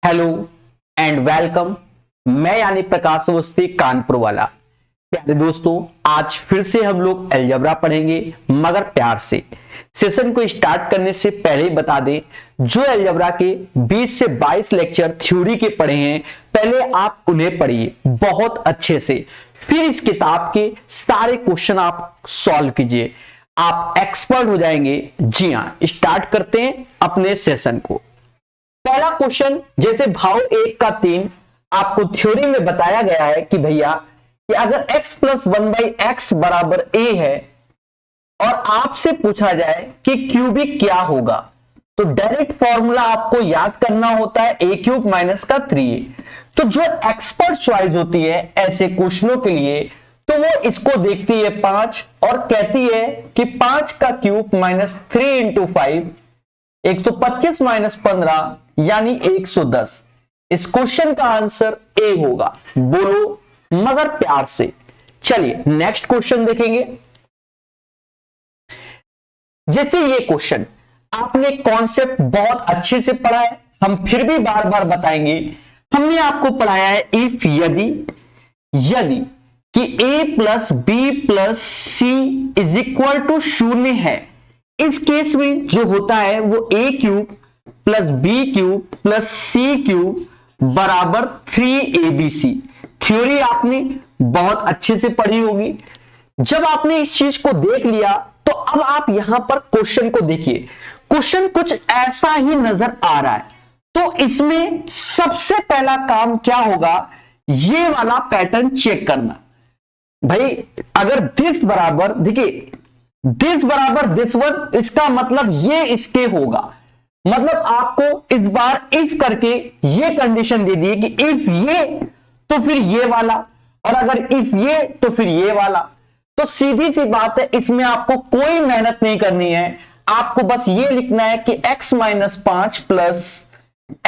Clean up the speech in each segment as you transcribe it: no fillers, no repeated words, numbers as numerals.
Hello and welcome. मैं यानी प्रकाश अवस्थी कानपुर वाला। प्यारे दोस्तों, आज फिर से हम लोग अलजेब्रा पढ़ेंगे, मगर प्यार से। सेशन को स्टार्ट करने से पहले ही बता दें, जो अलजेब्रा के 20 से 22 लेक्चर थ्योरी के पढ़े हैं, पहले आप उन्हें पढ़िए बहुत अच्छे से, फिर इस किताब के सारे क्वेश्चन आप सॉल्व कीजिए, आप एक्सपर्ट हो जाएंगे। जी हां, स्टार्ट करते हैं अपने सेशन को। पहला क्वेश्चन, जैसे भाव 1 का 3 आपको थ्योरी में बताया गया है कि भैया कि अगर x प्लस 1/x बराबर a है और आपसे पूछा जाए कि क्यूबिक क्या होगा, तो डायरेक्ट फॉर्मूला आपको याद करना होता है a³ माइनस का 3a। तो जो एक्सपर्ट चॉइस होती है ऐसे क्वेश्चनों के लिए, तो वो इसको देखती है 5 और कहती है कि 5 का क्यूब माइनस 3 इंटू 5 125 माइनस 15 यानी 110। इस क्वेश्चन का आंसर ए होगा। बोलो मगर प्यार से। चलिए नेक्स्ट क्वेश्चन देखेंगे। जैसे ये क्वेश्चन आपने कॉन्सेप्ट बहुत अच्छे से पढ़ा है, हम फिर भी बार बार बताएंगे। हमने आपको पढ़ाया है इफ यदि कि a plus B plus C is equal to 0 है। इस केस में जो होता है वो a³ plus b³ plus c³ बराबर 3abc। थ्योरी आपने बहुत अच्छे से पढ़ी होगी। जब आपने इस चीज को देख लिया तो अब आप यहां पर क्वेश्चन को देखिए। क्वेश्चन कुछ ऐसा ही नजर आ रहा है, तो इसमें सबसे पहला काम क्या होगा, ये वाला पैटर्न चेक करना। भाई अगर दिस बराबर, देखिए दिस बराबर दिस वन, इसका मतलब ये इसके होगा। मतलब आपको इस बार इफ करके ये कंडीशन दे दी कि इफ ये तो फिर ये वाला, और अगर इफ ये तो फिर ये वाला। तो सीधी सी बात है, इसमें आपको कोई मेहनत नहीं करनी है। आपको बस ये लिखना है कि x minus 5 plus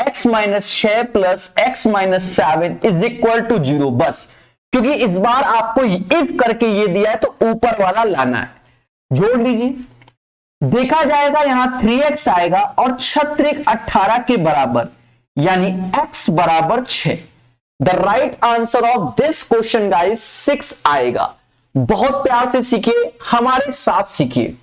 x minus 6 plus x minus 7 is equal to 0, बस। क्योंकि इस बार आपको इफ करके ये दिया है तो ऊपर वाला लाना है। जोड़ लीजिए, देखा जाएगा यहां 3x आएगा और 6 18 के बराबर, यानी x बराबर 6। The right answer of this question guys 6 आएगा। बहुत प्यार से सीखिए, हमारे साथ सीखिए।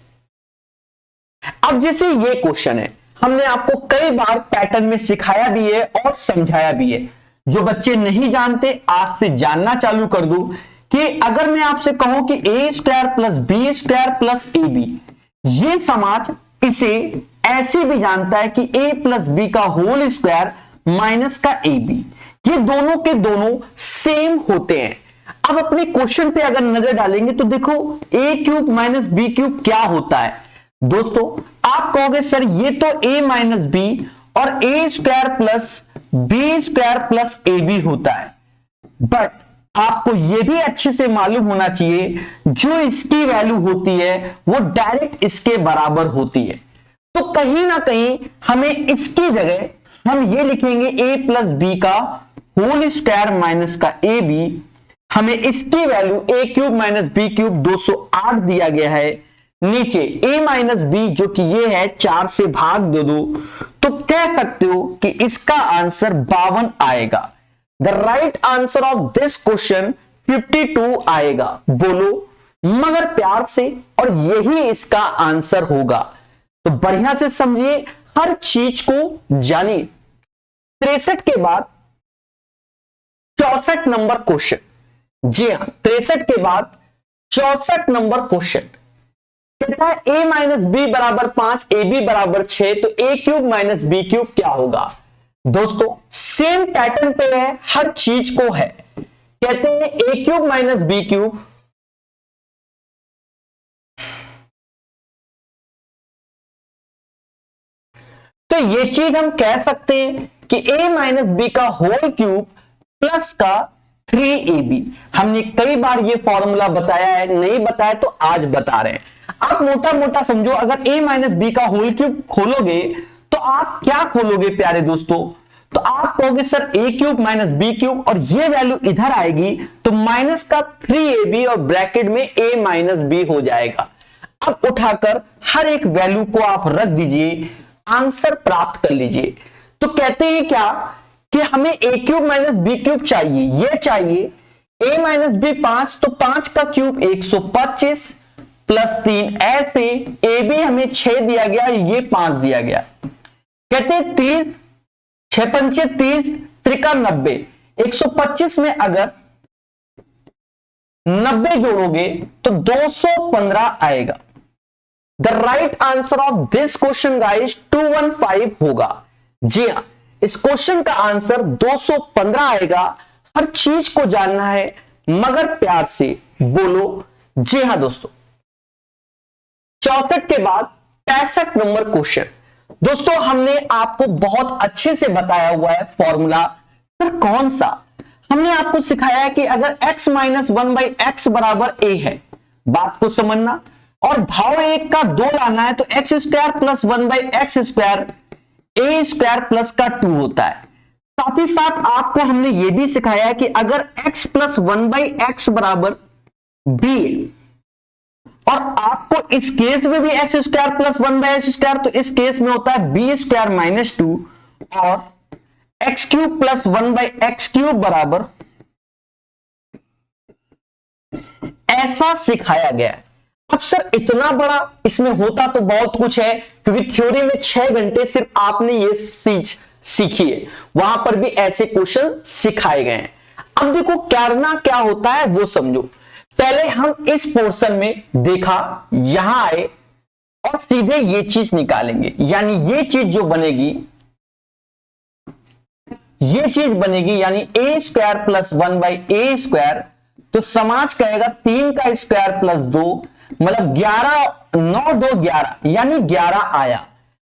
अब जैसे ये क्वेश्चन है, हमने आपको कई बार पैटर्न में सिखाया भी है और समझाया भी है। जो बच्चे नहीं जानते, आज से जानना चालू कर दो कि अगर मैं आपसे कहूं कि a² plus b² plus ab, ये समाज इसे ऐसे भी जानता है कि a प्लस बी का होल स्क्वायर माइनस का ab, ये दोनों के दोनों सेम होते हैं। अब अपने क्वेश्चन पे अगर नजर डालेंगे तो देखो a³ माइनस b³ क्या होता है। दोस्तों आप कहोगे सर ये तो a माइनस बी और a² plus b² plus ab होता है, बट आपको यह भी अच्छे से मालूम होना चाहिए जो इसकी वैल्यू होती है वो डायरेक्ट इसके बराबर होती है। तो कहीं ना कहीं हमें इसकी जगह हम ये लिखेंगे a प्लस बी का होल स्क्वायर माइनस का ab। हमें इसकी वैल्यू a³ माइनस b³ 208 दिया गया है। नीचे a माइनस बी जो कि ये है 4 से भाग दे दो, तो कह सकते हो कि इसका आंसर 52 आएगा। The right answer of this question 52 आएगा। बोलो मगर प्यार से, और यही इसका आंसर होगा। तो बढ़िया से समझिए, हर चीज को जानिए। 63 के बाद 64 नंबर क्वेश्चन। जी हां, 63 के बाद 64 नंबर क्वेश्चन कहता है a माइनस बी बराबर 5, ab बराबर 6, तो a³ माइनस b³ क्या होगा। दोस्तों सेम पैटर्न पे है, हर चीज को है। कहते हैं a³ माइनस b³, तो ये चीज हम कह सकते हैं कि a माइनस बी का होल क्यूब प्लस का 3ab। हमने कई बार ये फॉर्मूला बताया है, नहीं बताया तो आज बता रहे हैं। आप मोटा मोटा समझो, अगर a माइनस बी का होल क्यूब खोलोगे तो आप क्या खोलोगे प्यारे दोस्तों, तो आप कहोगे सर a³ माइनस b³ और ये वैल्यू इधर आएगी तो माइनस का 3ab और ब्रैकेट में a माइनस बी हो जाएगा। अब उठाकर हर एक वैल्यू को आप रख दीजिए, आंसर प्राप्त कर लीजिए। तो कहते हैं क्या कि हमें ए क्यूब माइनस बी क्यूब चाहिए, ये चाहिए a माइनस बी 5, तो 5 का क्यूब 125 प्लस 3 ऐसे, ए बी हमें 6 दिया गया, ये 5 दिया गया। कहते हैं 30 6 पंचे 30 त्रिका 90, 125 में अगर 90 जोड़ोगे तो 215 आएगा। The right answer of this question guys 215 होगा। जी हां, इस क्वेश्चन का आंसर 215 आएगा। हर चीज को जानना है मगर प्यार से बोलो जी हां दोस्तों। 64 के बाद 65 नंबर क्वेश्चन। दोस्तों हमने आपको बहुत अच्छे से बताया हुआ है फॉर्मूला। सर कौन सा? हमने आपको सिखाया है कि अगर x माइनस 1/x बराबर a है, बात को समझना, और भाव एक का 2 लाना है तो x square plus 1/x square a square plus का 2 होता है। साथ ही साथ आपको हमने यह भी सिखाया है कि अगर x प्लस 1/x बराबर b और आपको इस केस में भी x square plus 1/x square, तो इस केस में होता है बी स्क्वायर माइनस 2 और x cube plus 1/x cube बराबर, ऐसा सिखाया गया है। अब सर इतना बड़ा इसमें होता तो बहुत कुछ है, क्योंकि थ्योरी में 6 घंटे सिर्फ आपने ये चीज सीखी है, वहां पर भी ऐसे क्वेश्चन सिखाए गए हैं। अब देखो करना क्या होता है वो समझो। पहले हम इस पोर्शन में देखा, यहां आए और सीधे ये चीज निकालेंगे, यानी ये चीज जो बनेगी, ये चीज बनेगी यानी a square plus 1/a square, तो समाज कहेगा 3 का स्क्वायर प्लस 2, मतलब 11 9 2 11 यानी 11 आया।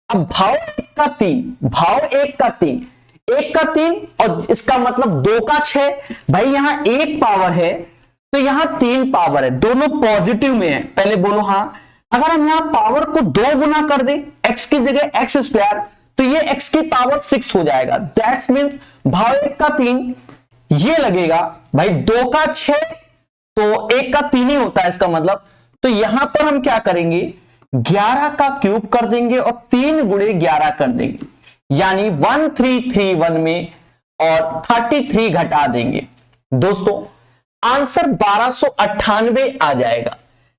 अब भाव एक का 3, भाव एक का 3, एक का 3 और इसका मतलब 2 का 6, भाई यहां एक पावर है तो यहां 3 पावर है, दोनों पॉजिटिव में है। पहले बोलो हां। अगर हम यहां पावर को 2 गुना कर दे, x की जगह x स्क्वायर, तो ये x की पावर 6 हो जाएगा। दैट्स मीन्स भाव एक का 3 ये लगेगा, भाई 2 का 6 तो 1 का 3 ही होता है इसका मतलब। तो यहां पर हम क्या करेंगे, 11 का क्यूब कर देंगे और 3 गुणे 11 कर देंगे, यानी 1331 में और 33 घटा देंगे। दोस्तों आंसर 1298 आ जाएगा।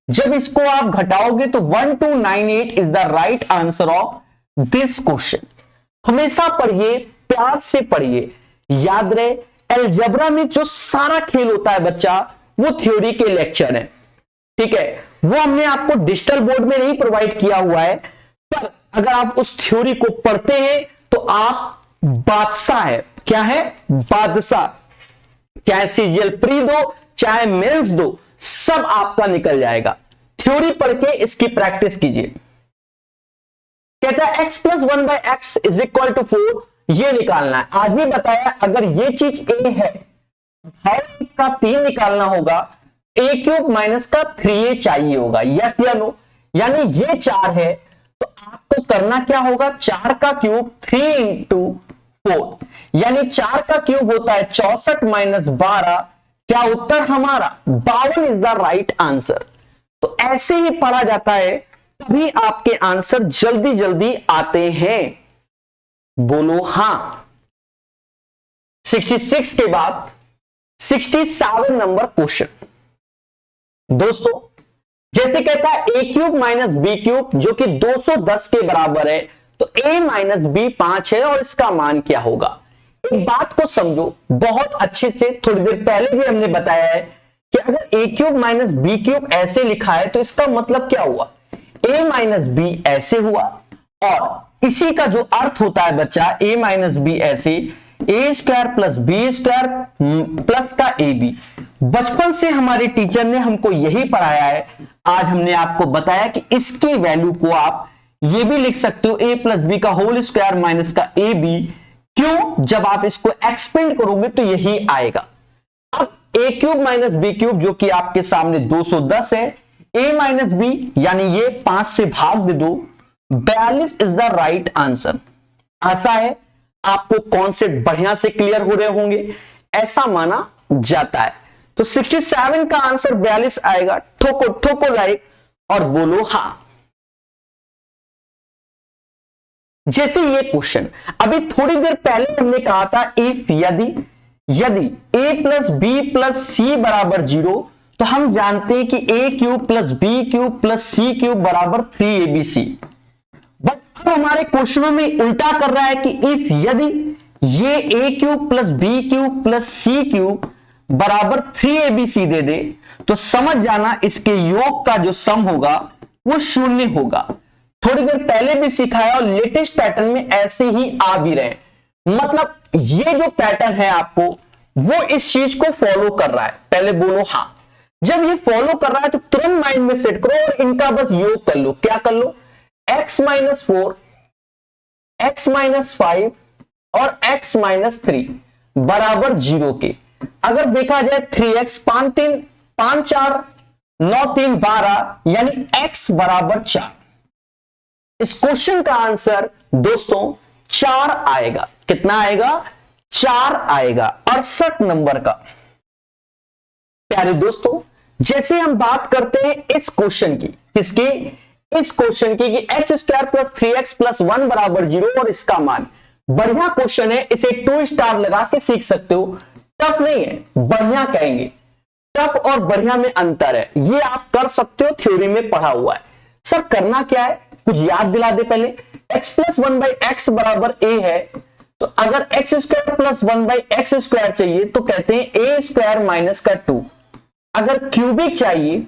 जब इसको आप घटाओगे तो 1298 is the right answer of this question. हमेशा पढ़िए, प्यार से पढ़िए, याद रहे अलजेब्रा में जो सारा खेल होता है बच्चा, वो थ्योरी के लेक्चर है, ठीक है। वो हमने आपको डिजिटल बोर्ड में नहीं प्रोवाइड किया हुआ है, पर अगर आप उस थ्योरी को पढ़ते हैं तो आप बादशाह है। क्या है? बादशाह। चाहे सीजीएल प्री दो, चाहे मेंस दो, सब आपका निकल जाएगा। थ्योरी पढ़ के इसकी प्रैक्टिस कीजिए। कहता है x plus 1/x is equal to 4, ये निकालना है। आज भी बताया अगर ये चीज a है, भाव का 3 निकालना होगा, a क्यूब माइनस का 3a चाहिए होगा, यस या नो। यानी ये 4 है तो आपको करना क्या होगा, 4 का क्यूब 3 इंटू 4, यानी 4 का क्यूब होता है 64 माइनस 12। क्या उत्तर हमारा 52 इज द राइट आंसर। तो ऐसे ही पढ़ा जाता है, तभी आपके आंसर जल्दी जल्दी आते हैं। बोलो हां। 66 के बाद 67 नंबर क्वेश्चन। दोस्तों जैसे कहता है a cube minus b cube जो कि 210 के बराबर है, तो a माइनस बी 5 है और इसका मान क्या होगा। एक बात को समझो बहुत अच्छे से, थोड़ी देर पहले भी हमने बताया है कि अगर a cube minus b cube ऐसे लिखा है तो इसका मतलब क्या हुआ, a माइनस बी ऐसे हुआ, और इसी का जो अर्थ होता है बच्चा a माइनस बी ऐसे, A square plus B square plus का ए बी। बचपन से हमारे टीचर ने हमको यही पढ़ाया है। आज हमने आपको बताया कि इसकी वैल्यू को आप ये भी लिख सकते हो, ए प्लस बी का होल स्क्वायर माइनस का ए बी। क्यों? जब आप इसको एक्सपेंड करोगे तो यही आएगा। अब ए क्यूब माइनस बी क्यूब जो कि आपके सामने 210 है, ए माइनस बी यानी ये 5 से भाग दे दो, 42 इज द राइट आंसर। आशा है आपको कॉन्सेप्ट बढ़िया से क्लियर हो रहे होंगे, ऐसा माना जाता है। तो 67 का आंसर 42 आएगा। ठोको ठोको लाइक और बोलो हां। जैसे ये क्वेश्चन अभी थोड़ी देर पहले हमने कहा था इफ यदि a plus B plus c बराबर 0, तो हम जानते हैं कि a cube plus B cube plus C cube बराबर 3abc। बट अब हमारे क्वेश्चनों में उल्टा कर रहा है कि इफ यदि ये a cube plus B cube plus C cube बराबर 3abc दे दे, तो समझ जाना इसके योग का जो सम होगा वो 0 होगा। थोड़ी देर पहले भी सिखाया और लेटेस्ट पैटर्न में ऐसे ही आ भी रहे, मतलब ये जो पैटर्न है आपको वो इस चीज को फॉलो कर रहा है। पहले बोलो हाँ। जब ये फॉलो कर रहा है तो तुरंत माइंड में सेट करो और इनका बस योग कर लो। क्या कर लो? x माइनस 4, x माइनस 5 और x माइनस 3 बराबर 0 के। अगर देखा जाए 3x 5 3 5 4 9 3 12 यानी x बराबर 4। इस क्वेश्चन का आंसर दोस्तों 4 आएगा। कितना आएगा? 4 आएगा, 68 नंबर का। प्यारे दोस्तों, जैसे हम बात करते हैं इस क्वेश्चन की, किसकी? इस क्वेश्चन की कि x square plus 3x plus 1 बराबर 0 और इसका मान। बढ़िया क्वेश्चन है, इसे 2 स्टार लगा के सीख सकते हो। टफ नहीं है, बढ़िया कहेंगे। टफ और बढ़िया में अंतर है, ये आप कर सकते हो, थ्योरी में पढ़ा हुआ है। सर करना क्या है, कुछ याद दिला दे पहले। x प्लस 1 बाई एक्स बराबर a है, तो अगर x square plus 1 by x square चाहिए तो कहते हैं a स्क्वायर माइनस का 2। अगर क्यूबिक चाहिए,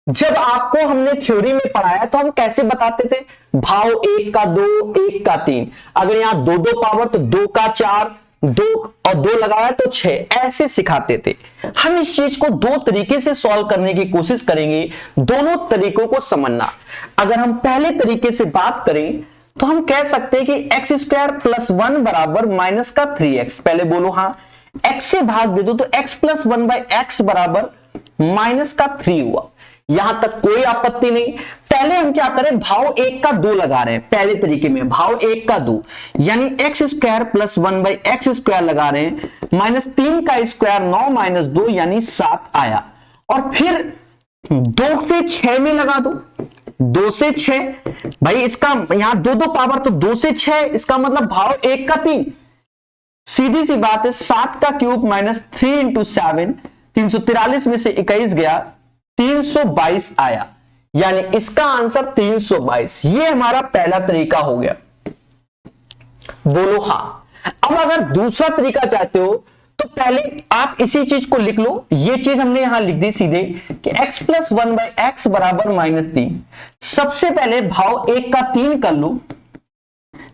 जब आपको हमने थ्योरी में पढ़ाया तो हम कैसे बताते थे? भाव 1 का 2, 1 का 3। अगर यहां 2 2 पावर तो 2 का 4, 2 और 2 लगाया तो 6, ऐसे सिखाते थे। हम इस चीज को 2 तरीके से सॉल्व करने की कोशिश करेंगे, दोनों तरीकों को समझना। अगर हम पहले तरीके से बात करें तो हम कह सकते हैं कि एक्स स्क्वायर प्लस 1 बराबर माइनस का 3x। पहले बोलो हाँ। x से भाग दे दो तो x प्लस 1 बाई एक्स बराबर माइनस का 3 हुआ। यहां तक कोई आपत्ति नहीं। पहले हम क्या करें, भाव 1 का 2 लगा रहे हैं। पहले तरीके में भाव 1 का 2 यानी x square plus 1 by x square लगा रहे हैं, माइनस 3 का स्क्वायर 9 माइनस 2 यानी 7 आया। और फिर 2 से 6 में लगा दो, 2 से 6 भाई, इसका यहां 2 2 पावर तो 2 से 6, इसका मतलब भाव 1 का 3। सीधी सी बात है, 7 का क्यूब माइनस 3 इंटू 7, 343 में से 21 गया, 322 आया। यानी इसका आंसर 322। ये हमारा पहला तरीका हो गया। बोलो हाँ। अब अगर दूसरा तरीका चाहते हो तो पहले आप इसी चीज को लिख लो। ये चीज हमने यहां लिख दी सीधे कि x प्लस 1 बाई एक्स बराबर माइनस 3। सबसे पहले भाव 1 का 3 कर लो।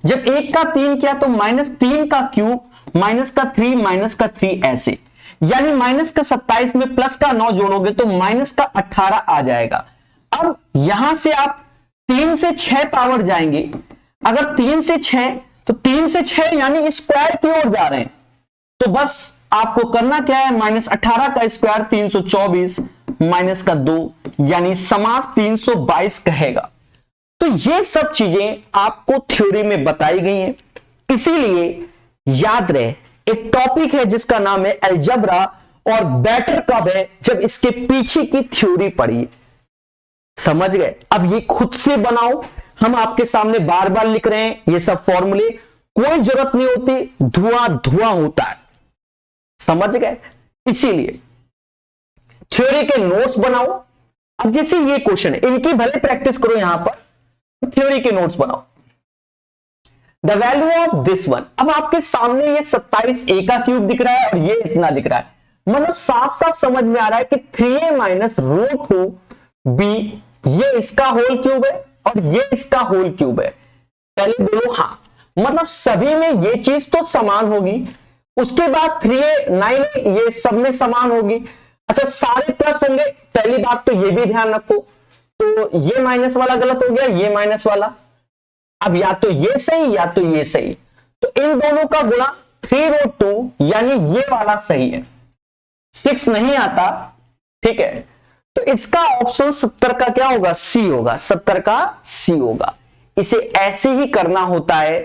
जब 1 का 3 किया तो माइनस 3 का क्यूब माइनस का 3 माइनस का 3 ऐसे, यानी माइनस का 27 में प्लस का 9 जोड़ोगे तो माइनस का 18 आ जाएगा। अब यहां से आप 3 से 6 पावर जाएंगे। अगर 3 से 6 तो 3 से 6 यानी स्क्वायर की ओर जा रहे हैं, तो बस आपको करना क्या है, माइनस 18 का स्क्वायर 324 माइनस का 2 यानी समास 322 कहेगा। तो ये सब चीजें आपको थ्योरी में बताई गई हैं। इसीलिए याद रहे, एक टॉपिक है जिसका नाम है अलजेब्रा, और बेटर कब है, जब इसके पीछे की थ्योरी पढ़िए। समझ गए? अब ये खुद से बनाओ, हम आपके सामने बार बार लिख रहे हैं ये सब फॉर्मूले, कोई जरूरत नहीं होती, धुआं धुआं होता है। समझ गए? इसीलिए थ्योरी के नोट्स बनाओ। अब जैसे ये क्वेश्चन है, इनकी भले प्रैक्टिस करो यहां पर, थ्योरी के नोट्स बनाओ। The value of this one. अब आपके सामने ये 27 a का क्यूब दिख रहा है और ये इतना दिख रहा है, मतलब साफ साफ समझ में आ रहा है कि 3a माइनस रूट 2b ये इसका होल क्यूब है और ये इसका होल क्यूब है। पहले बोलो हाँ, मतलब सभी में ये चीज तो समान होगी। उसके बाद 3a 9a ये सब में समान होगी। अच्छा, सारे प्लस होंगे। पहली बात तो ये भी ध्यान रखो, तो ये माइनस वाला गलत हो गया, ये माइनस वाला। अब या तो ये सही या तो ये सही, तो इन दोनों का गुणा 3√2 यानी ये वाला सही है, 6 नहीं आता। ठीक है, तो इसका ऑप्शन 70 का क्या होगा, सी होगा। 70 का सी होगा। इसे ऐसे ही करना होता है,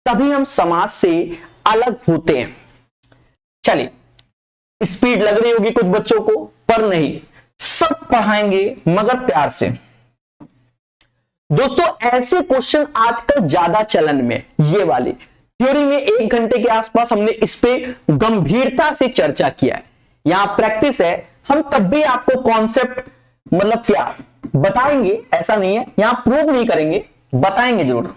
तभी हम समाज से अलग होते हैं। चलिए, स्पीड लग रही होगी कुछ बच्चों को, पर नहीं, सब पढ़ाएंगे मगर प्यार से। दोस्तों ऐसे क्वेश्चन आजकल ज्यादा चलन में, ये वाली थ्योरी में 1 घंटे के आसपास हमने इस पे गंभीरता से चर्चा किया है। यहां प्रैक्टिस है, हम तब भी आपको कॉन्सेप्ट मतलब क्या बताएंगे, ऐसा नहीं है, यहां प्रूव नहीं करेंगे, बताएंगे जरूर।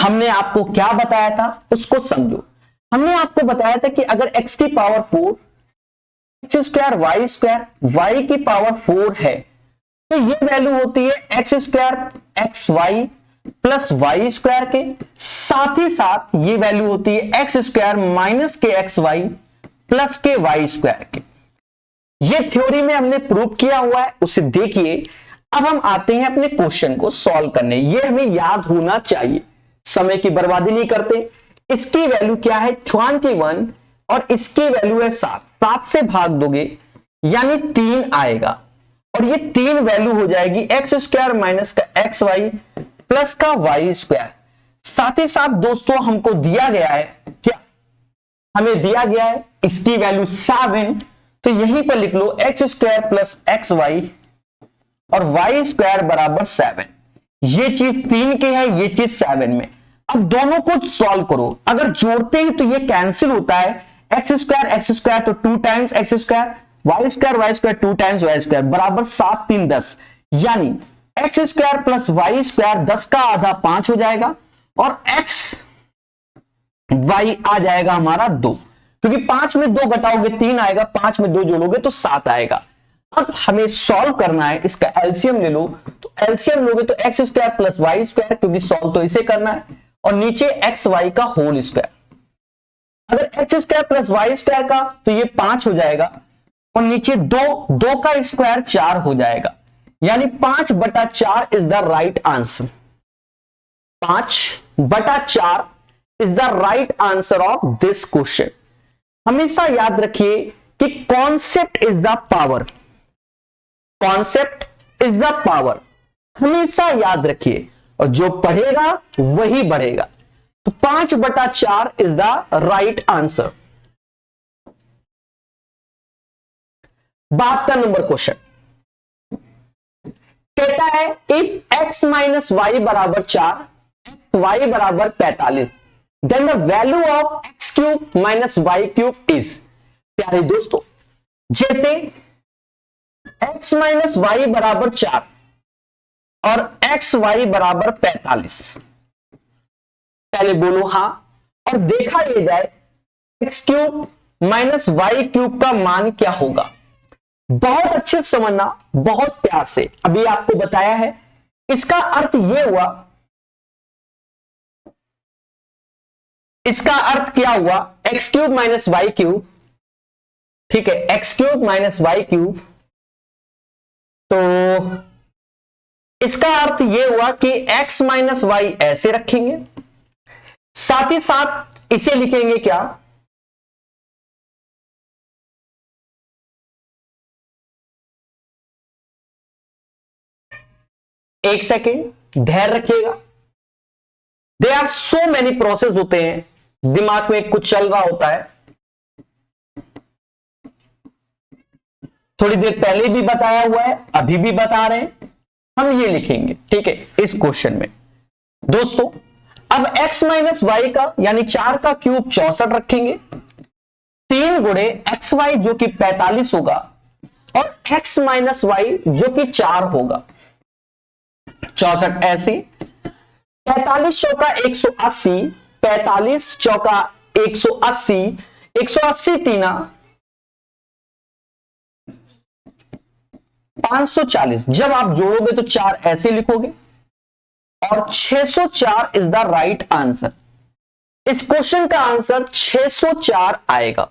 हमने आपको क्या बताया था उसको समझो। हमने आपको बताया था कि अगर x की power 4 x square y square y की पावर 4 है तो ये वैल्यू होती है x square x y plus y square के, साथ ही साथ ये वैल्यू होती है एक्स स्क्वायर माइनस के एक्स वाई प्लस के वाई स्क्वायर के। ये थ्योरी में हमने प्रूव किया हुआ है, उसे देखिए। अब हम आते हैं अपने क्वेश्चन को सॉल्व करने। ये हमें याद होना चाहिए, समय की बर्बादी नहीं करते। इसकी वैल्यू क्या है 21 और इसकी वैल्यू है 7, 7 से भाग दोगे यानी 3 आएगा और ये 3 वैल्यू हो जाएगी एक्स स्क्वायर माइनस का एक्स वाई प्लस का वाई स्क्वायर। साथ ही साथ दोस्तों हमको दिया गया है क्या, हमें दिया गया है इसकी वैल्यू 7, तो यहीं पर लिख लो X square plus X Y और वाई स्क्वायर बराबर 7। ये चीज 3 के है, ये चीज 7 में। अब दोनों को सॉल्व करो, अगर जोड़ते हैं तो ये कैंसिल होता है, एक्स स्क्वायर तो 2 times x square, y square 2 times y square बराबर 7 3 10, यानी x square plus y square 10 का आधा 5 हो जाएगा और एक्स वाई आ जाएगा हमारा 2, क्योंकि 5 में 2 घटाओगे 3 आएगा, 5 में 2 जोड़ोगे तो 7 आएगा। अब हमें सॉल्व करना है, इसका एलसीएम ले लो, तो एलसीएम लोगे तो x square plus y square, क्योंकि सॉल्व तो इसे करना है, और नीचे एक्स वाई का होल स्क्वायर। अगर x square plus y square का तो ये 5 हो जाएगा और नीचे 2 का स्क्वायर 4 हो जाएगा, यानी 5/4 is the right answer. 5/4 is the right answer of this question. हमेशा याद रखिए कि concept is the power, concept is the power, हमेशा याद रखिए, और जो पढ़ेगा वही बढ़ेगा। तो 5/4 is the right answer. 72 number question कहता है इफ x माइनस वाई बराबर 4 एक्स वाई बराबर 45 then the value of x cube minus y cube is. प्यारे दोस्तों, जैसे x माइनस वाई बराबर 4 और एक्स वाई बराबर 45, पहले बोलो हां, और देखा ये जाए x cube minus y cube का मान क्या होगा। बहुत अच्छे से समझना, बहुत प्यार से, अभी आपको बताया है। इसका अर्थ यह हुआ, इसका अर्थ क्या हुआ, x cube minus y cube, ठीक है, x cube minus y cube, तो इसका अर्थ यह हुआ कि x माइनस वाई ऐसे रखेंगे, साथ ही साथ इसे लिखेंगे क्या, एक सेकेंड धैर्य रखिएगा। There are so many process होते हैं, दिमाग में कुछ चल रहा होता है। थोड़ी देर पहले भी बताया हुआ है, अभी भी बता रहे हैं, हम ये लिखेंगे, ठीक है, इस क्वेश्चन में। दोस्तों अब x माइनस वाई का यानी 4 का क्यूब 64 रखेंगे, 3 गुणे एक्स वाई जो कि 45 होगा और x माइनस वाई जो कि 4 होगा, 64 ऐसी, 45 चौका 180, 45 चौका 180, 180 तीना 540। जब आप जोड़ोगे तो 4 ऐसे लिखोगे और 604 इज द राइट आंसर। इस क्वेश्चन का आंसर 604 आएगा।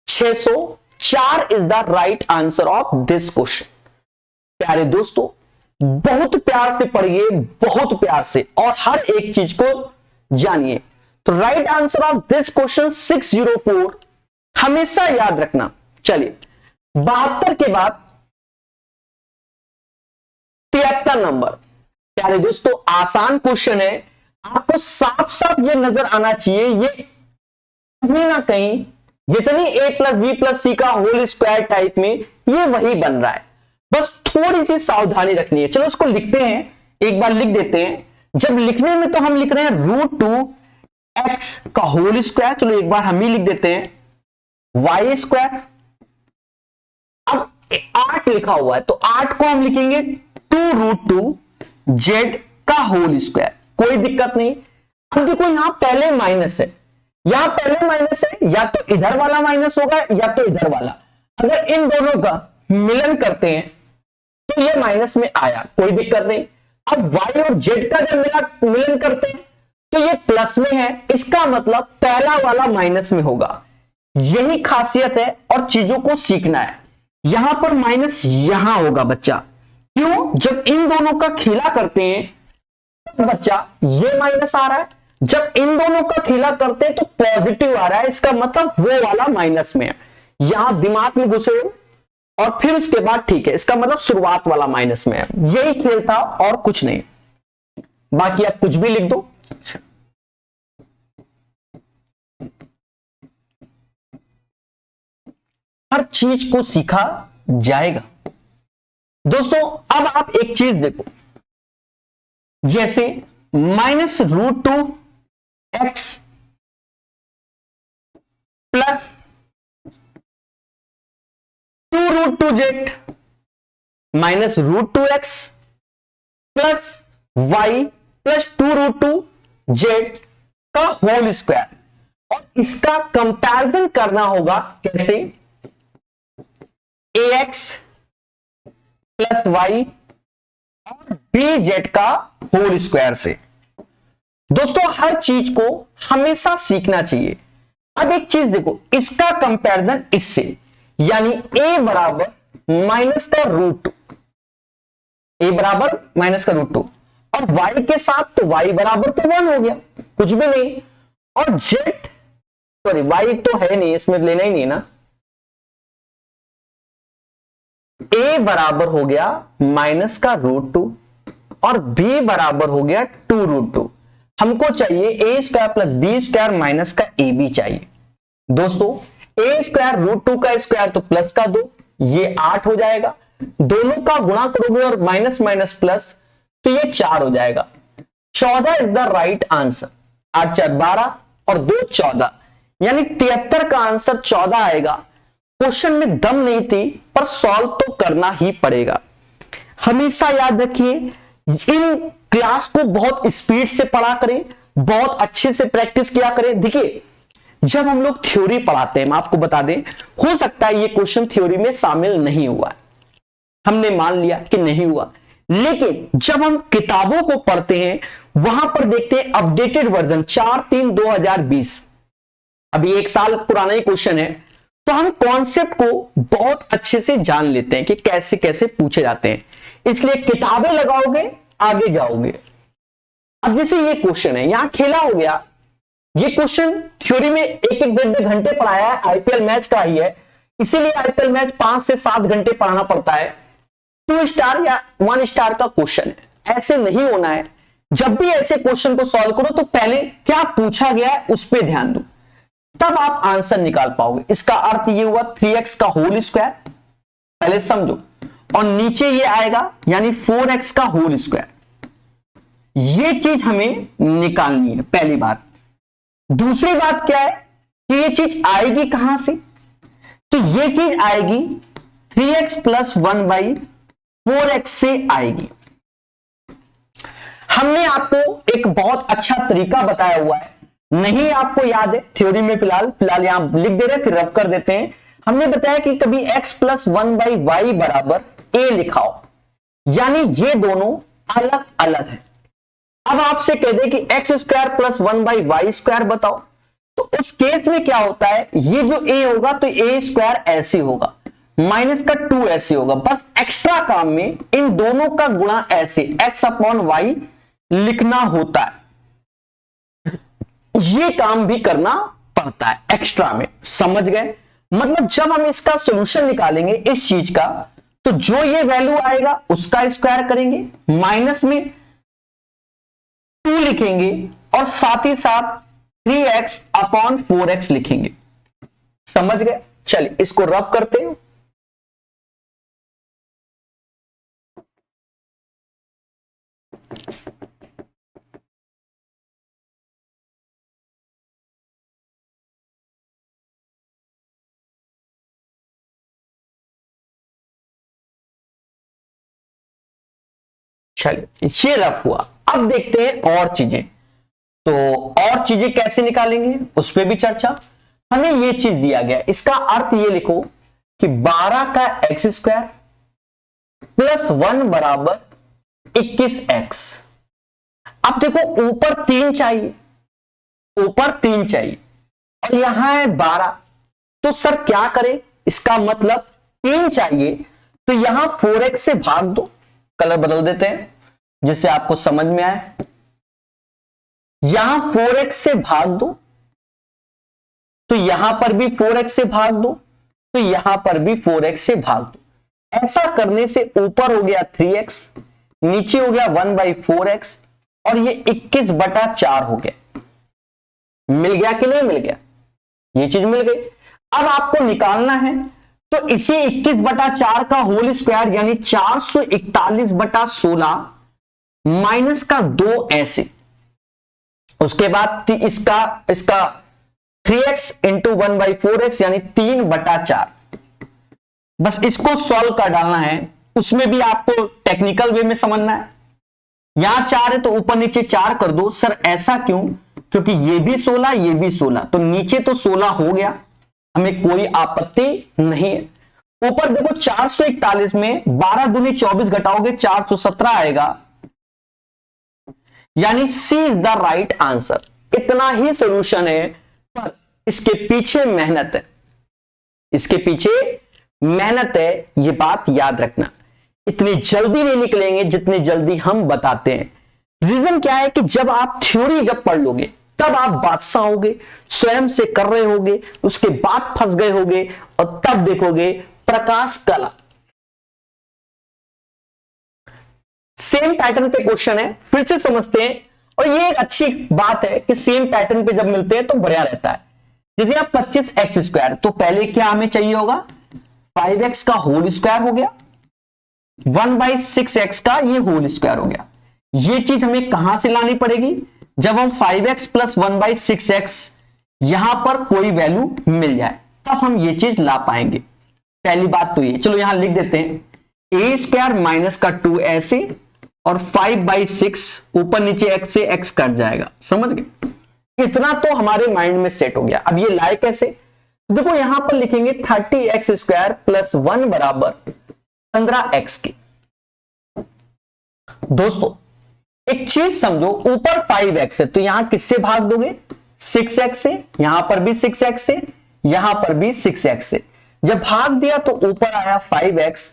604 is the right answer of this question. प्यारे दोस्तों, बहुत प्यार से पढ़िए, बहुत प्यार से, और हर एक चीज को जानिए। तो right answer of this question 604, हमेशा याद रखना। चलिए 72 के बाद 73 नंबर। प्यारे दोस्तों, आसान क्वेश्चन है, आपको साफ साफ ये नजर आना चाहिए, ये कहीं ना कहीं जैसे नहीं a प्लस बी प्लस सी का होल स्क्वायर टाइप में ये वही बन रहा है, बस थोड़ी सी सावधानी रखनी है। चलो इसको लिखते हैं, एक बार लिख देते हैं। जब लिखने में तो हम लिख रहे हैं √2x का होल स्क्वायर, चलो एक बार हम ही लिख देते हैं y स्क्वायर। अब 8 लिखा हुआ है तो 8 को हम लिखेंगे 2√2z का होल स्क्वायर, कोई दिक्कत नहीं। अब देखो यहां पहले माइनस है, यहां पहले माइनस है, या तो इधर वाला माइनस होगा या तो इधर वाला। अगर इन दोनों का मिलन करते हैं तो ये माइनस में आया, कोई दिक्कत नहीं। अब y और z का जब मिलन करते हैं तो ये प्लस में है, इसका मतलब पहला वाला माइनस में होगा। यही खासियत है और चीजों को सीखना है। यहां पर माइनस यहां होगा बच्चा, क्यों? जब इन दोनों का खेला करते हैं तो बच्चा ये माइनस आ रहा है, जब इन दोनों का खेला करते हैं तो पॉजिटिव आ रहा है, इसका मतलब वो वाला माइनस में है। यहां दिमाग में घुसे और फिर उसके बाद ठीक है, इसका मतलब शुरुआत वाला माइनस में है। यही खेल था और कुछ नहीं, बाकी आप कुछ भी लिख दो। हर चीज को सीखा जाएगा। दोस्तों अब आप एक चीज देखो, जैसे -√2x plus 2√2z -√2x plus y plus 2√2z का होल स्क्वायर, और इसका कंपैरिजन करना होगा कैसे? ax प्लस y और bz का होल स्क्वायर से। दोस्तों हर चीज को हमेशा सीखना चाहिए। अब एक चीज देखो, इसका कंपैरिजन इससे, यानी a बराबर माइनस का √2, a बराबर माइनस का √2, और y के साथ तो y बराबर तो 1 हो गया, कुछ भी नहीं। और z, सॉरी y तो है नहीं, इसमें लेना ही नहीं ना, a बराबर हो गया माइनस का √2 और b बराबर हो गया 2√2। हमको चाहिए a square plus b square minus का ab चाहिए। दोस्तों a स्क्वायर √2 का स्क्वायर तो प्लस का 2, ये 8 हो जाएगा। दोनों का गुणा करोगे और माइनस माइनस प्लस तो ये 4 हो जाएगा। 14 इज द राइट आंसर। 8 4 12 और 2 14, यानी 73 का आंसर 14 आएगा। क्वेश्चन में दम नहीं थी पर सॉल्व तो करना ही पड़ेगा। हमेशा याद रखिए, इन क्लास को बहुत स्पीड से पढ़ा करें, बहुत अच्छे से प्रैक्टिस किया करें। देखिए जब हम लोग थ्योरी पढ़ाते हैं, मैं आपको बता दें, हो सकता है ये क्वेश्चन थ्योरी में शामिल नहीं हुआ, हमने मान लिया कि नहीं हुआ, लेकिन जब हम किताबों को पढ़ते हैं वहां पर देखते हैं अपडेटेड वर्जन 4/3/2020, अभी 1 साल पुराना ही क्वेश्चन है, तो हम कॉन्सेप्ट को बहुत अच्छे से जान लेते हैं कि कैसे कैसे पूछे जाते हैं। इसलिए किताबें लगाओगे आगे जाओगे। अब जैसे ये क्वेश्चन है, यहां खेला हो गया, ये क्वेश्चन थ्योरी में 1-1 घंटे पढ़ाया है, आईपीएल मैच का ही है, इसीलिए आईपीएल मैच 5 से 7 घंटे पढ़ाना पड़ता है। 2 स्टार या 1 स्टार का क्वेश्चन है, ऐसे नहीं होना है। जब भी ऐसे क्वेश्चन को सॉल्व करो तो पहले क्या पूछा गया है उस पर ध्यान दो, तब आप आंसर निकाल पाओगे। इसका अर्थ ये हुआ 3x का होल स्क्वायर, पहले समझो, और नीचे ये आएगा यानी 4x का होल स्क्वायर। ये चीज हमें निकालनी है, पहली बात। दूसरी बात क्या है कि ये चीज आएगी कहां से? तो ये चीज आएगी 3x प्लस 1/4x से आएगी। हमने आपको एक बहुत अच्छा तरीका बताया हुआ है, नहीं आपको याद है थ्योरी में, फिलहाल यहां लिख दे रहे, फिर रब कर देते हैं। हमने बताया कि कभी x प्लस 1/y बराबर a लिखाओ, यानी ये दोनों अलग अलग है। अब आपसे कह दे कि x square plus 1/y square बताओ, तो उस केस में क्या होता है, ये जो a होगा तो a स्क्वायर ऐसे होगा, माइनस का 2 ऐसे होगा। बस एक्स्ट्रा काम में इन दोनों का गुणा ऐसे x/y लिखना होता है, ये काम भी करना पड़ता है एक्स्ट्रा में, समझ गए? मतलब जब हम इसका सॉल्यूशन निकालेंगे इस चीज का, तो जो ये वैल्यू आएगा उसका स्क्वायर करेंगे, माइनस में 2 लिखेंगे और साथ ही साथ 3x/4x लिखेंगे, समझ गए? चलिए इसको रब करते हैं। चलिए ये रफ हुआ। अब देखते हैं और चीजें, तो और चीजें कैसे निकालेंगे उस पर भी चर्चा। हमें ये चीज दिया गया, इसका अर्थ ये लिखो कि 12 का एक्स स्क्वायर प्लस 1 बराबर 21x। अब देखो ऊपर 3 चाहिए, ऊपर 3 चाहिए और यहां है 12, तो सर क्या करें, इसका मतलब 3 चाहिए तो यहां 4x से भाग दो, कलर बदल देते हैं जिससे आपको समझ में आए। यहां 4x से भाग दो तो यहां पर भी 4x से भाग दो, तो यहां पर भी 4x से भाग दो। ऐसा करने से ऊपर हो गया 3x, नीचे हो गया 1/4x और ये 21/4 हो गया। मिल गया कि नहीं मिल गया, ये चीज मिल गई। अब आपको निकालना है तो इसे 21/4 का होल स्क्वायर यानी 441/16 माइनस का 2 ऐसे, उसके बाद इसका 3x इंटू 1/4x यानी 3/4। बस इसको सॉल्व कर डालना है, उसमें भी आपको टेक्निकल वे में समझना है। यहां 4 है तो ऊपर नीचे 4 कर दो। सर ऐसा क्यों, क्योंकि ये भी 16 ये भी 16, तो नीचे तो 16 हो गया, हमें कोई आपत्ति नहीं है। ऊपर देखो 441 में 12 दूनी 24 घटाओगे 417 आएगा, यानी सी इज द राइट आंसर। इतना ही सॉल्यूशन है, पर इसके पीछे मेहनत है, इसके पीछे मेहनत है, ये बात याद रखना। इतनी जल्दी नहीं निकलेंगे जितनी जल्दी हम बताते हैं। रीजन क्या है कि जब आप थ्योरी जब पढ़ लोगे तब आप बादशाह होगे, स्वयं से कर रहे होगे, उसके बाद फंस गए होगे और तब देखोगे प्रकाश कला। सेम पैटर्न पे क्वेश्चन है, फिर से समझते हैं। और ये एक अच्छी बात है कि सेम पैटर्न पे जब मिलते हैं तो बढ़िया रहता है। जैसे आप 25x स्क्वायर, तो पहले क्या हमें चाहिए होगा, 5x का होल स्क्वायर हो गया, 1/6x का ये होल स्क्वायर हो गया। ये चीज हमें कहां से लानी पड़ेगी, जब हम 5x प्लस 1/6x यहां पर कोई वैल्यू मिल जाए तब हम ये चीज ला पाएंगे। पहली बात तो ये, चलो यहां लिख देते हैं a स्क्वायर माइनस का 2 ऐसे और 5/6 ऊपर नीचे x से x कट जाएगा, समझ गए। इतना तो हमारे माइंड में सेट हो गया। अब ये लाए कैसे, देखो यहां पर लिखेंगे 30x स्क्वायर प्लस 1 बराबर 15x के। दोस्तों एक चीज समझो, ऊपर 5x है तो यहां किससे भाग दोगे, 6x से, यहां पर भी 6x से, यहां पर भी 6x से। जब भाग दिया तो ऊपर आया 5x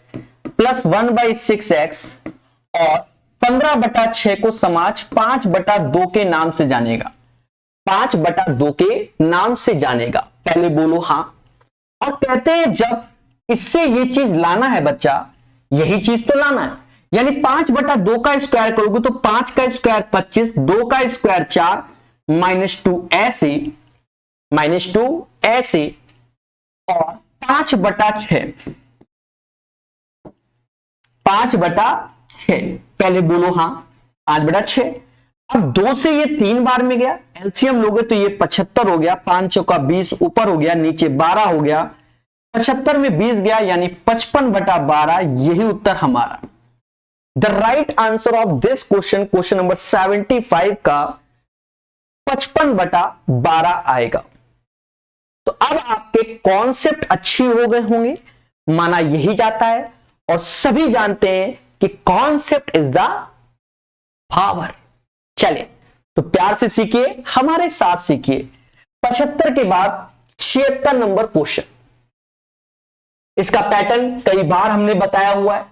प्लस 1/6x और 15/6 को समाज 5/2 के नाम से जानेगा, 5/2 के नाम से जानेगा। पहले बोलो हाँ। और कहते हैं जब इससे ये चीज लाना है बच्चा, यही चीज तो लाना है, यानी 5/2 का स्क्वायर करोगे तो 5 का स्क्वायर 25, 2 का स्क्वायर 4, -2 ऐसे, -2 ऐसे और 5/6, 5/6। पहले बोलो हाँ, 5/6। अब 2 से ये 3 बार में गया, एलसीएम लोगे तो ये 75 हो गया, 5 चौका 20 ऊपर हो गया, नीचे 12 हो गया, 75 में 20 गया यानी 55/12। यही उत्तर हमारा। The right answer of this question, question number 75 का 55/12 आएगा। तो अब आपके कॉन्सेप्ट अच्छी हो गए होंगे, माना यही जाता है। और सभी जानते हैं कि कॉन्सेप्ट इज द पावर। चले तो प्यार से सीखिए, हमारे साथ सीखिए। 75 के बाद 76 नंबर क्वेश्चन। इसका पैटर्न कई बार हमने बताया हुआ है।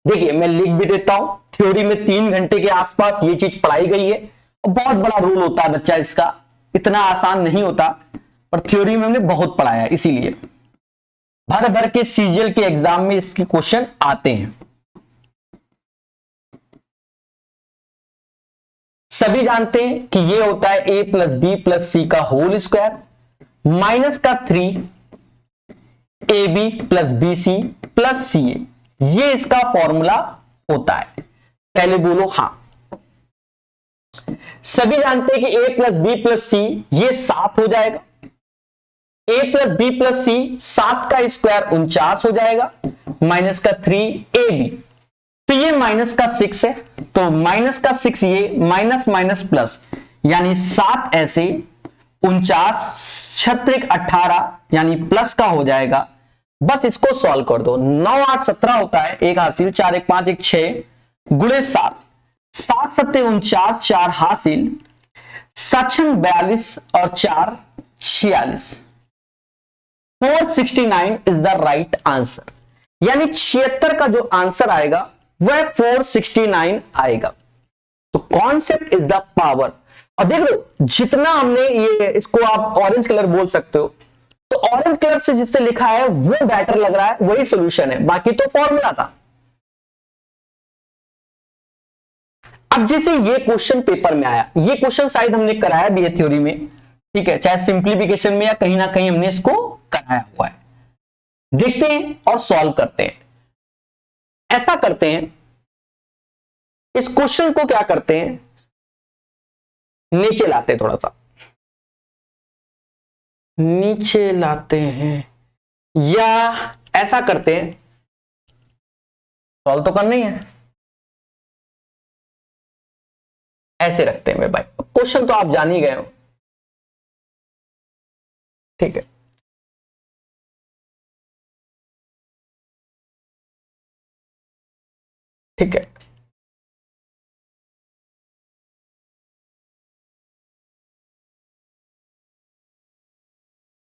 देखिए मैं लिख भी देता हूं, थ्योरी में 3 घंटे के आसपास ये चीज पढ़ाई गई है और बहुत बड़ा रोल होता है बच्चा इसका, इतना आसान नहीं होता, पर थ्योरी में हमने बहुत पढ़ाया, इसीलिए भर भर के सीजीएल के एग्जाम में इसके क्वेश्चन आते हैं। सभी जानते हैं कि ये होता है a प्लस बी प्लस सी का होल स्क्वायर माइनस का 3 AB plus BC plus CA, ये इसका फॉर्मूला होता है। पहले बोलो हाँ। सभी जानते हैं कि a प्लस बी प्लस सी ये 7 हो जाएगा, a प्लस बी प्लस सी 7 का स्क्वायर 49 हो जाएगा, माइनस का 3 AB। तो तो ये माइनस का 6 है, तो माइनस का 6 ये, माइनस माइनस प्लस, यानी 7 ऐसे 49 छत्रिक 18 यानी प्लस का हो जाएगा। बस इसको सॉल्व कर दो। 9 8 17 होता है, एक हासिल, 4 1 5 1 6 गुणे 7, 7 7 49, 4 हासिल, 7 6 42 और 4 46। 469 इज द राइट आंसर, यानी 76 का जो आंसर आएगा वह 469 आएगा। तो कॉन्सेप्ट इज द पावर। और देख लो जितना हमने ये, इसको आप ऑरेंज कलर बोल सकते हो, तो ऑरेंज कलर से जिससे लिखा है वो बेटर लग रहा है, वही सॉल्यूशन है, बाकी तो फॉर्मूला था। अब जैसे ये क्वेश्चन पेपर में आया, ये क्वेश्चन शायद हमने कराया भी है थ्योरी में, ठीक है, चाहे सिंप्लीफिकेशन में या कहीं ना कहीं हमने इसको कराया हुआ है। देखते हैं और सॉल्व करते हैं। ऐसा करते हैं, इस क्वेश्चन को क्या करते हैं, नीचे लाते हैं, थोड़ा सा नीचे लाते हैं, या ऐसा करते हैं, सॉल्व तो करना ही है, ऐसे रखते हैं मेरे भाई। क्वेश्चन तो आप जान ही गए हो, ठीक है। ठीक है,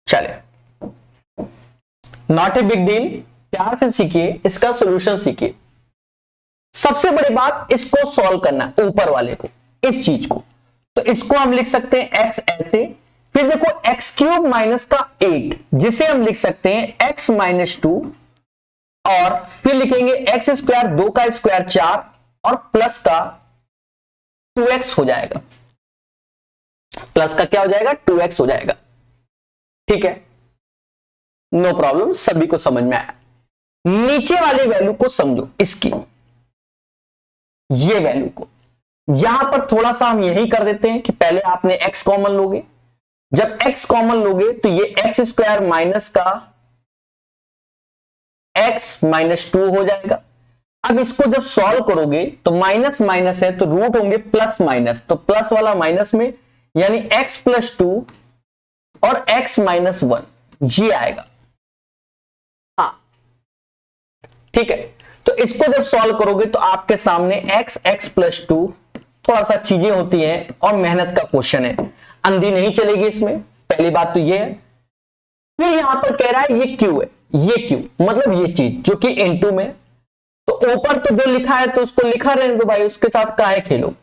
चले, नॉट ए बिग डील, प्यार से सीखिए, इसका सॉल्यूशन सीखिए। सबसे बड़ी बात इसको सॉल्व करना, ऊपर वाले को, इस चीज को। तो इसको हम लिख सकते हैं x ऐसे, फिर देखो x क्यूब माइनस का 8, जिसे हम लिख सकते हैं x माइनस 2, और फिर लिखेंगे x स्क्वायर, 2 का स्क्वायर 4, और प्लस का 2x हो जाएगा। प्लस का क्या हो जाएगा, 2x हो जाएगा। ठीक है, नो प्रॉब्लम, सभी को समझ में आया। नीचे वाली वैल्यू को समझो, इसकी ये वैल्यू को, यहां पर थोड़ा सा हम यही कर देते हैं कि पहले आपने x कॉमन लोगे, जब x कॉमन लोगे तो ये x स्क्वायर माइनस का x माइनस 2 हो जाएगा। अब इसको जब सॉल्व करोगे तो माइनस माइनस है तो रूट होंगे प्लस माइनस, तो प्लस वाला माइनस में, यानी x प्लस 2 और x माइनस 1 ये आएगा। हाँ ठीक है, तो इसको जब सॉल्व करोगे तो आपके सामने x प्लस 2, थोड़ा सा चीजें होती हैं और मेहनत का क्वेश्चन है, अंधी नहीं चलेगी इसमें, पहली बात तो ये है। फिर यहां पर कह रहा है ये q है, ये q मतलब ये चीज जो कि n2 में, तो ऊपर तो जो लिखा है तो उसको लिखा रहने दो भाई, उसके साथ काहे खेलो,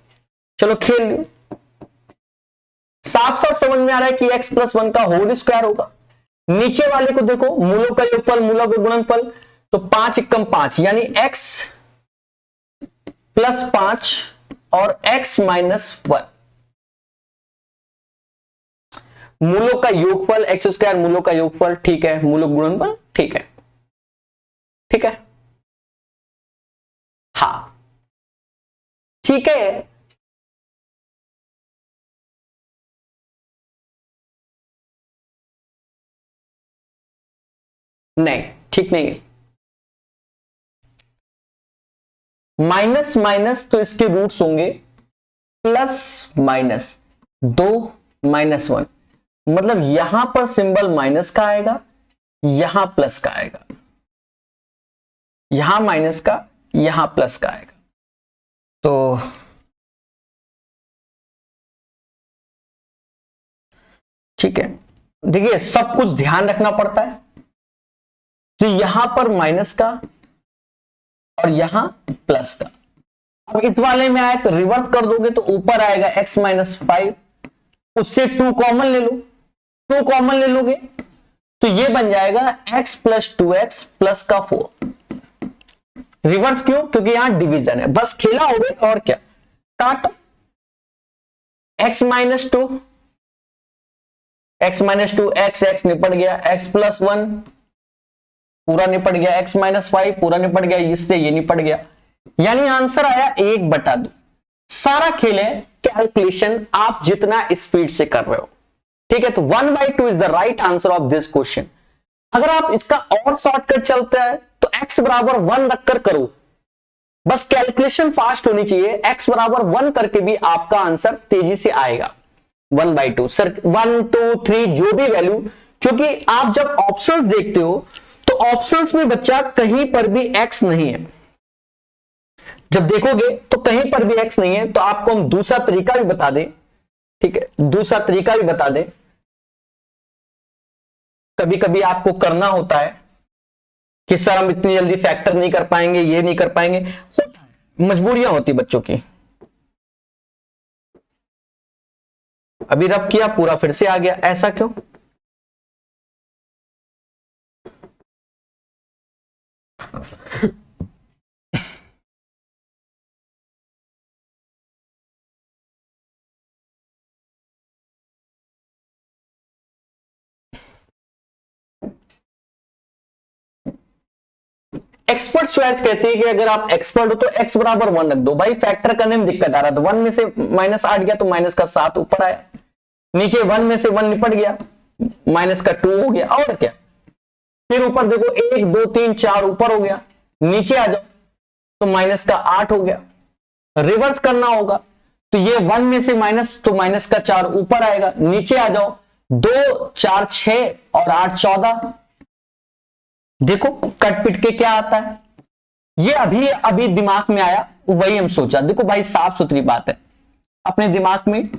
चलो खेल लो। साफ साफ समझ में आ रहा है कि x प्लस 1 का होल स्क्वायर होगा। नीचे वाले को देखो, मूलों का योगफल, मूलों का गुणनफल, तो 5 एकम 5, यानी x प्लस 5 और x माइनस 1, मूलों का योगफल x स्क्वायर, मूलों का योगफल, ठीक है, मूलों का गुणनफल, ठीक है, ठीक है, हाँ ठीक है। नहीं ठीक नहीं है, माइनस माइनस तो इसके रूट्स होंगे प्लस माइनस 2 माइनस 1, मतलब यहां पर सिंबल माइनस का आएगा, यहां प्लस का आएगा, यहां माइनस का, यहां प्लस का आएगा। तो ठीक है, देखिए सब कुछ ध्यान रखना पड़ता है। तो यहां पर माइनस का और यहां प्लस का। अब इस वाले में आए तो रिवर्स कर दोगे तो ऊपर आएगा x माइनस 5, उससे 2 कॉमन ले लो, 2 कॉमन ले लोगे तो ये बन जाएगा x प्लस 2x प्लस का 4। रिवर्स क्यों, क्योंकि यहां डिवीजन है, बस खेला हो गया और क्या, काटो। x minus 2, x minus 2, x निपट गया, x प्लस 1 पूरा निपट गया, x माइनस 5 पूरा निपट गया, इससे ये निपट गया, यानी आंसर आया 1/2। सारा खेल है कैलकुलेशन, आप जितना स्पीड से कर रहे हो, ठीक है। तो 1/2 is the right answer of this question. अगर आप इसका और शॉर्टकट चलता है तो x बराबर 1 रखकर करो, बस कैलकुलेशन फास्ट होनी चाहिए, x बराबर 1 करके भी आपका आंसर तेजी से आएगा। 1/2 सर 1 2 3 जो भी वैल्यू, क्योंकि आप जब ऑप्शंस देखते हो तो ऑप्शंस में बच्चा कहीं पर भी x नहीं है, जब देखोगे तो कहीं पर भी x नहीं है। तो आपको हम दूसरा तरीका भी बता दें, ठीक है, दूसरा तरीका भी बता दें। कभी कभी आपको करना होता है कि सर हम इतनी जल्दी फैक्टर नहीं कर पाएंगे, ये नहीं कर पाएंगे, मजबूरियां होती बच्चों की। अभी रब किया पूरा फिर से आ गया, ऐसा क्यों? एक्सपर्ट चॉइस कहती है कि अगर आप एक्सपर्ट हो तो x बराबर 1 रख दो। भाई फैक्टर करने में दिक्कत आ रहा, तो 1 में से -8 गया तो माइनस का 7 ऊपर आया, नीचे 1 में से 1 निपट गया, माइनस का 2 हो गया, और क्या। फिर ऊपर देखो 1 2 3 4 ऊपर हो गया, नीचे आ जाओ तो माइनस का 8 हो गया। रिवर्स करना होगा तो ये 1 में से माइनस, तो माइनस का 4 ऊपर आएगा, नीचे आ जाओ 2 4 6 और 8 14। देखो कट पिट के क्या आता है, ये अभी अभी दिमाग में आया, वही हम सोचा। देखो भाई साफ सुथरी बात है, अपने दिमाग में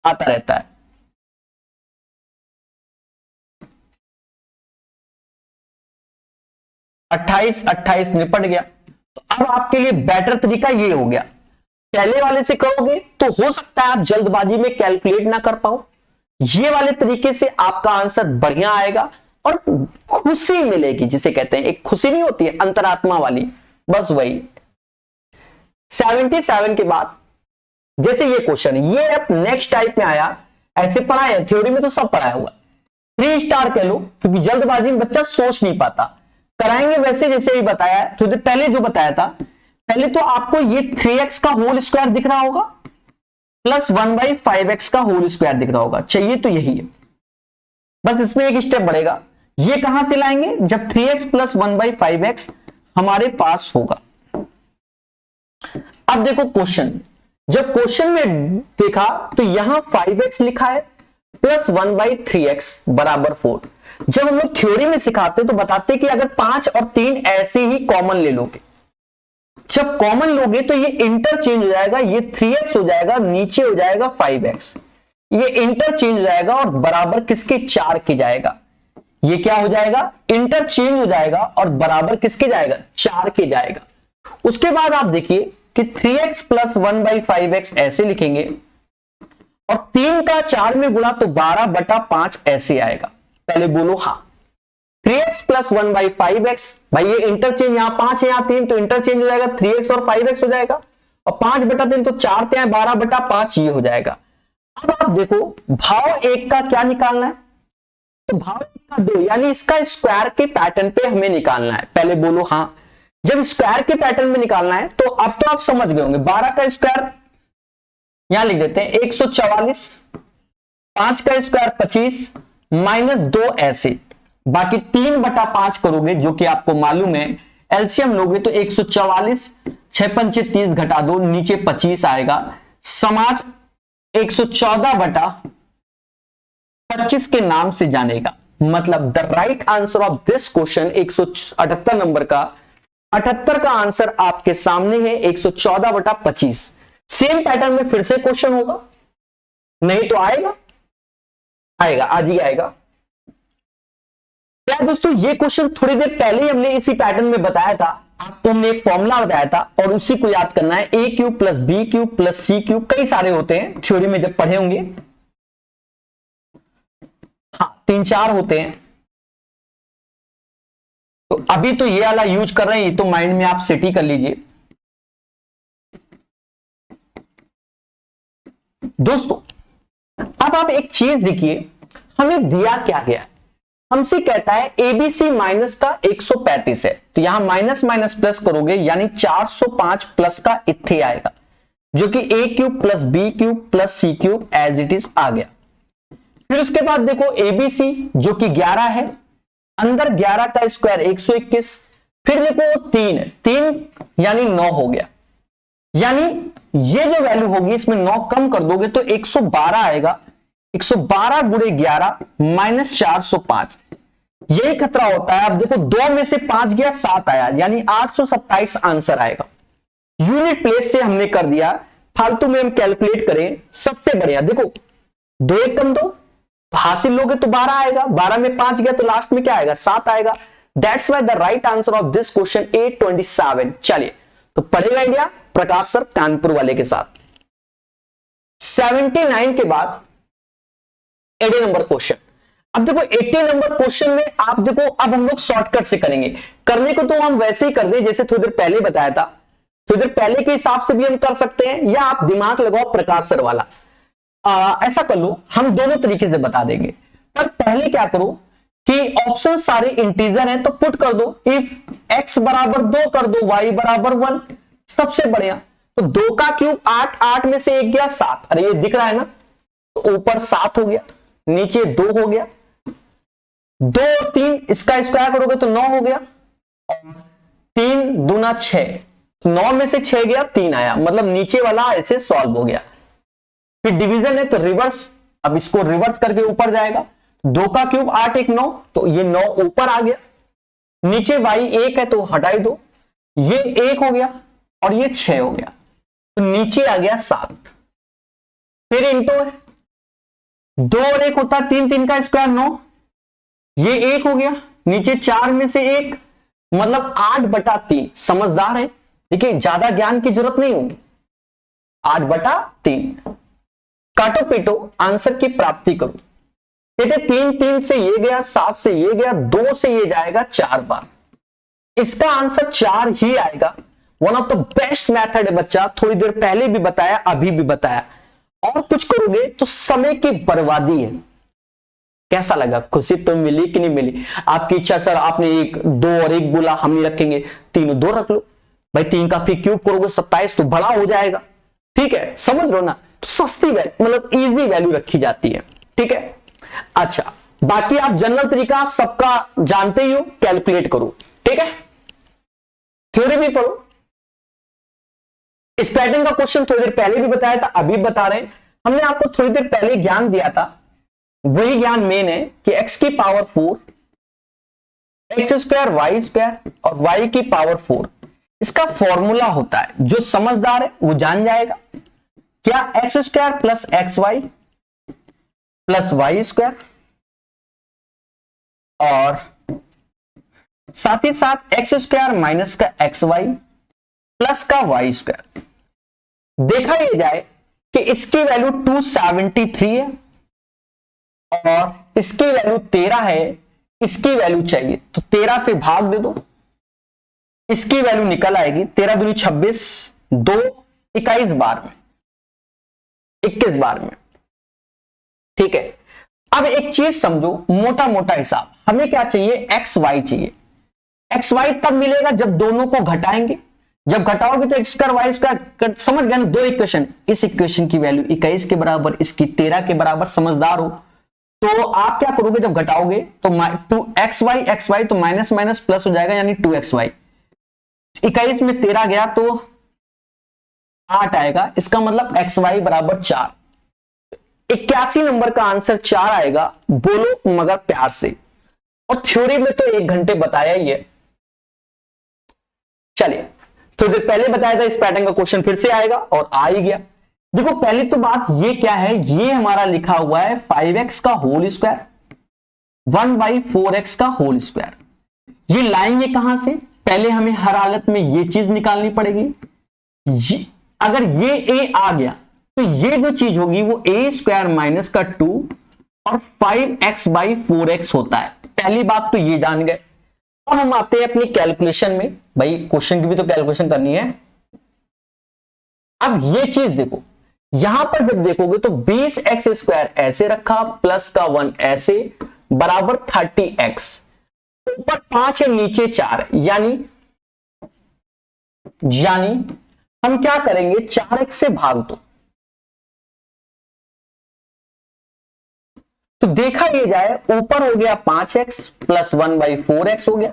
आता रहता है। अट्ठाईस 28 निपट गया। तो अब आपके लिए बेटर तरीका ये हो गया, पहले वाले से करोगे तो हो सकता है आप जल्दबाजी में कैलकुलेट ना कर पाओ, ये वाले तरीके से आपका आंसर बढ़िया आएगा और खुशी मिलेगी, जिसे कहते हैं एक खुशी नहीं होती है अंतरात्मा वाली, बस वही। 77 के बाद जैसे ये क्वेश्चन, ये अब नेक्स्ट टाइप में आया, ऐसे पढ़ाया थ्योरी में तो सब पढ़ाया हुआ, 3 स्टार कह लो, क्योंकि जल्दबाजी में बच्चा सोच नहीं पाता। कराएंगे वैसे जैसे ही बताया, तो पहले जो बताया था, पहले तो आपको ये 3x का होल स्क्वायर दिख रहा होगा प्लस 1/5x का होल स्क्वायर दिख रहा होगा, चाहिए तो यही है। बस इसमें एक स्टेप बढ़ेगा, ये कहां से लाएंगे, जब 3x प्लस 1/5x हमारे पास होगा। अब देखो क्वेश्चन, जब क्वेश्चन में देखा तो यहां 5x लिखा है प्लस 1/3x बराबर 4। जब हम लोग थ्योरी में सिखाते तो बताते कि अगर 5 और 3 ऐसे ही कॉमन ले लोगे, जब कॉमन लोगे तो ये इंटरचेंज हो जाएगा, ये 3x हो जाएगा, नीचे हो जाएगा 5x, ये इंटरचेंज हो जाएगा और बराबर किसके, 4 के जाएगा। ये क्या हो जाएगा, इंटरचेंज हो जाएगा और बराबर किसके जाएगा, 4 के जाएगा। उसके बाद आप देखिए कि 3x प्लस 1/5x ऐसे लिखेंगे और 3 का 4 में गुणा तो 12/5 ऐसे आएगा। पहले बोलो हाँ, 3x प्लस 1/5x, भाई ये इंटरचेंज, यहां 5 है यहां 3, तो इंटरचेंज हो जाएगा, 3x और 5x हो जाएगा, और 5/3 तो 4 ते 12/5 ये हो जाएगा। अब आप देखो भाव 1 का क्या निकालना है, तो भाव 1 का 2, यानी इसका स्क्वायर के पैटर्न पे हमें निकालना है। पहले बोलो हाँ, जब स्क्वायर के पैटर्न में निकालना है तो अब तो आप समझ गए होंगे, 12 का स्क्वायर यहां लिख देते हैं 144, 5 का स्क्वायर 25 माइनस 2 ऐसे, बाकी 3/5 करोगे जो कि आपको मालूम है, एलसीएम लोगे तो 144, 6 पंचे 30 घटा दो, नीचे 25 आएगा, समाज 114/25 के नाम से जानेगा। मतलब the right answer of this question 178 number का 78 का आंसर आपके सामने है 114/25। सेम पैटर्न में फिर से क्वेश्चन होगा, नहीं तो आएगा आज ही आएगा। क्या दोस्तों, ये क्वेश्चन थोड़ी देर पहले ही हमने इसी पैटर्न में बताया था, आपको हमने एक फॉर्मूला बताया था और उसी को याद करना है। a cube plus B cube plus C cube, कई सारे होते हैं थ्योरी में जब पढ़े होंगे, हाँ 3-4 होते हैं। तो अभी तो ये वाला यूज कर रहे हैं, ये तो माइंड में आप सेट ही कर लीजिए। दोस्तों अब आप एक चीज देखिए, हमें दिया क्या गया है, हमसे कहता है एबीसी माइनस का 135 है, तो यहां माइनस माइनस प्लस करोगे यानी 405 प्लस का इत्थे आएगा, जो कि a cube plus B cube plus C cube as it is आ गया। फिर उसके बाद देखो एबीसी जो कि 11 है, अंदर 11 का स्क्वायर 121, फिर देखो 3 यानी 9 हो गया। यानी ये जो वैल्यू होगी इसमें 9 कम कर दोगे तो 112 आएगा। 112 गुणे 11 माइनस 405, यही खतरा होता है। अब देखो 2 में से 5 गया 7 आया, यानी 827 आंसर आएगा। यूनिट प्लेस से हमने कर दिया, फालतू में हम कैलकुलेट करें सबसे बढ़िया। देखो 2 एक कम 2 तो हासिल लोगे तो 12 आएगा, 12 में 5 गया तो लास्ट में क्या आएगा 7 आएगा। That's why the right answer of this question 827। चलिए तो पढ़ेगा इंडिया प्रकाश सर कानपुर वाले के साथ। 79 के बाद 80 नंबर क्वेश्चन। अब देखो 80 नंबर क्वेश्चन में आप देखो, अब हम लोग शॉर्टकट से करेंगे। करने को तो हम वैसे ही कर दे जैसे थोड़ी देर पहले बताया था, थोड़ी देर पहले के हिसाब से भी हम कर सकते हैं, या आप दिमाग लगाओ प्रकाश सर वाला। ऐसा कर लो, हम दोनों तरीके से बता देंगे। पर पहले क्या करो कि ऑप्शन सारे इंटीजर हैं तो पुट कर दो। इफ x बराबर 2 कर दो, y बराबर 1, सबसे बढ़िया। तो 2 का क्यूब 8, 8 में से 1 गया 7, अरे ये दिख रहा है ना, तो ऊपर 7 हो गया, नीचे 2 हो गया, 2 और 3 इसका स्क्वायर करोगे तो 9 हो गया, 3 दूना 6, 9 में से 6 गया 3 आया, मतलब नीचे वाला ऐसे सॉल्व हो गया। फिर डिवीजन है तो रिवर्स, अब इसको रिवर्स करके ऊपर जाएगा। 2 का क्यूब 8 1 9, तो ये 9 ऊपर आ गया, नीचे y 1 है तो हटाई दो, ये 1 हो गया और ये 6 हो गया, तो नीचे आ गया 7। फिर इंटू है, 2 और 1 होता 3, 3 का स्क्वायर 9, ये 1 हो गया, नीचे 4 में से 1, मतलब 8/3। समझदार है, देखिए ज्यादा ज्ञान की जरूरत नहीं होगी। 8/3 काटो पीटो आंसर की प्राप्ति करो। कहते 3 3 से ये गया, 7 से ये गया, 2 से ये जाएगा 4 बार, इसका आंसर 4 ही आएगा। One of the best method है बच्चा, थोड़ी देर पहले भी बताया अभी भी बताया। और कुछ करोगे तो समय की बर्बादी है। कैसा लगा, खुशी तो मिली कि नहीं मिली? आपकी इच्छा सर आपने 1 2 और 1 बोला, हम नहीं रखेंगे, 3 2 रख लो भाई। 3 का फिर क्यूब करोगे 27 तो बड़ा हो जाएगा, ठीक है, समझ लो ना। तो सस्ती वैल्यू मतलब इजी वैल्यू रखी जाती है, ठीक है। अच्छा बाकी आप जनरल तरीका आप सबका जानते ही हो, कैलकुलेट करो, ठीक है। थ्योरी भी पढ़ो। इस पैटर्न का क्वेश्चन थोड़ी देर पहले भी बताया था, अभी बता रहे हैं। हमने आपको थोड़ी देर पहले ज्ञान दिया था, वही ज्ञान मेन है कि x की पावर 4, x² y² और y की पावर 4, इसका फॉर्मूला होता है। जो समझदार है वो जान जाएगा क्या, x² plus xy plus y², और साथ ही साथ x² माइनस का xy प्लस का y²। देखा ये जाए कि इसकी वैल्यू 273 है और इसकी वैल्यू 13 है, इसकी वैल्यू चाहिए तो 13 से भाग दे दो, इसकी वैल्यू निकल आएगी 13 दूनी 26, 2 21 बार में, 21 बार में, ठीक है। अब एक चीज समझो, मोटा मोटा हिसाब, हमें क्या चाहिए, एक्स वाई चाहिए। एक्स वाई तब मिलेगा जब दोनों को घटाएंगे, जब घटाओगे तो x² y², समझ गए ना, 2 इक्वेशन। इस इक्वेशन की वैल्यू 21 के बराबर, इसकी 13 के बराबर, समझदार हो तो आप क्या करोगे जब घटाओगे तो 2xy तो माइनस माइनस प्लस हो जाएगा, यानी 2xy। 21 में 13 गया तो 8 आएगा, इसका मतलब xy बराबर 4। 81 नंबर का आंसर 4 आएगा, बोलो मगर प्यार से। और थ्योरी में तो 1 घंटे बताया ही है। चलिए थोड़ी देर पहले बताया था, इस पैटर्न का क्वेश्चन फिर से आएगा और आ ही गया। देखो पहले तो बात ये क्या है, ये हमारा लिखा हुआ है 5x का होल स्क्वायर 1/4x का होल स्क्वायर। ये लाएंगे कहां से, पहले हमें हर हालत में ये चीज निकालनी पड़ेगी। अगर ये a आ गया तो ये जो चीज होगी वो a² माइनस का 2 और 5x/4x होता है। पहली बात तो ये जान गए। अब हम आते हैं अपनी कैलकुलेशन में, भाई क्वेश्चन की भी तो कैलकुलेशन करनी है। अब ये चीज देखो, यहां पर जब देखोगे तो 20x² ऐसे रखा, प्लस का 1 ऐसे, बराबर 30x, ऊपर 5 है नीचे 4 है, यानी हम क्या करेंगे, 4x से भाग दो। तो देखा ये जाए, ऊपर हो गया 5x प्लस 1/4x हो गया,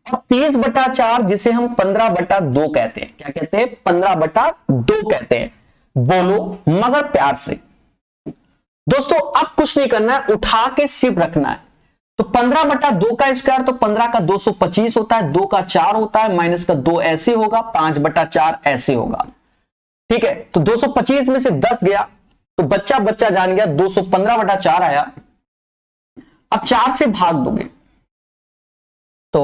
और 30/4 जिसे हम 15/2 कहते हैं। क्या कहते हैं? 15/2 कहते हैं। बोलो मगर प्यार से। दोस्तों अब कुछ नहीं करना है, उठा के सिर्फ रखना है। तो 15/2 का स्क्वायर तो 15 का 225 होता है, 2 का 4 होता है, माइनस का 2 ऐसे होगा, 5/4 ऐसे होगा। ठीक है, तो 225 में से 10 गया तो बच्चा बच्चा जान गया, 215/4 आया। अब 4 से भाग दोगे तो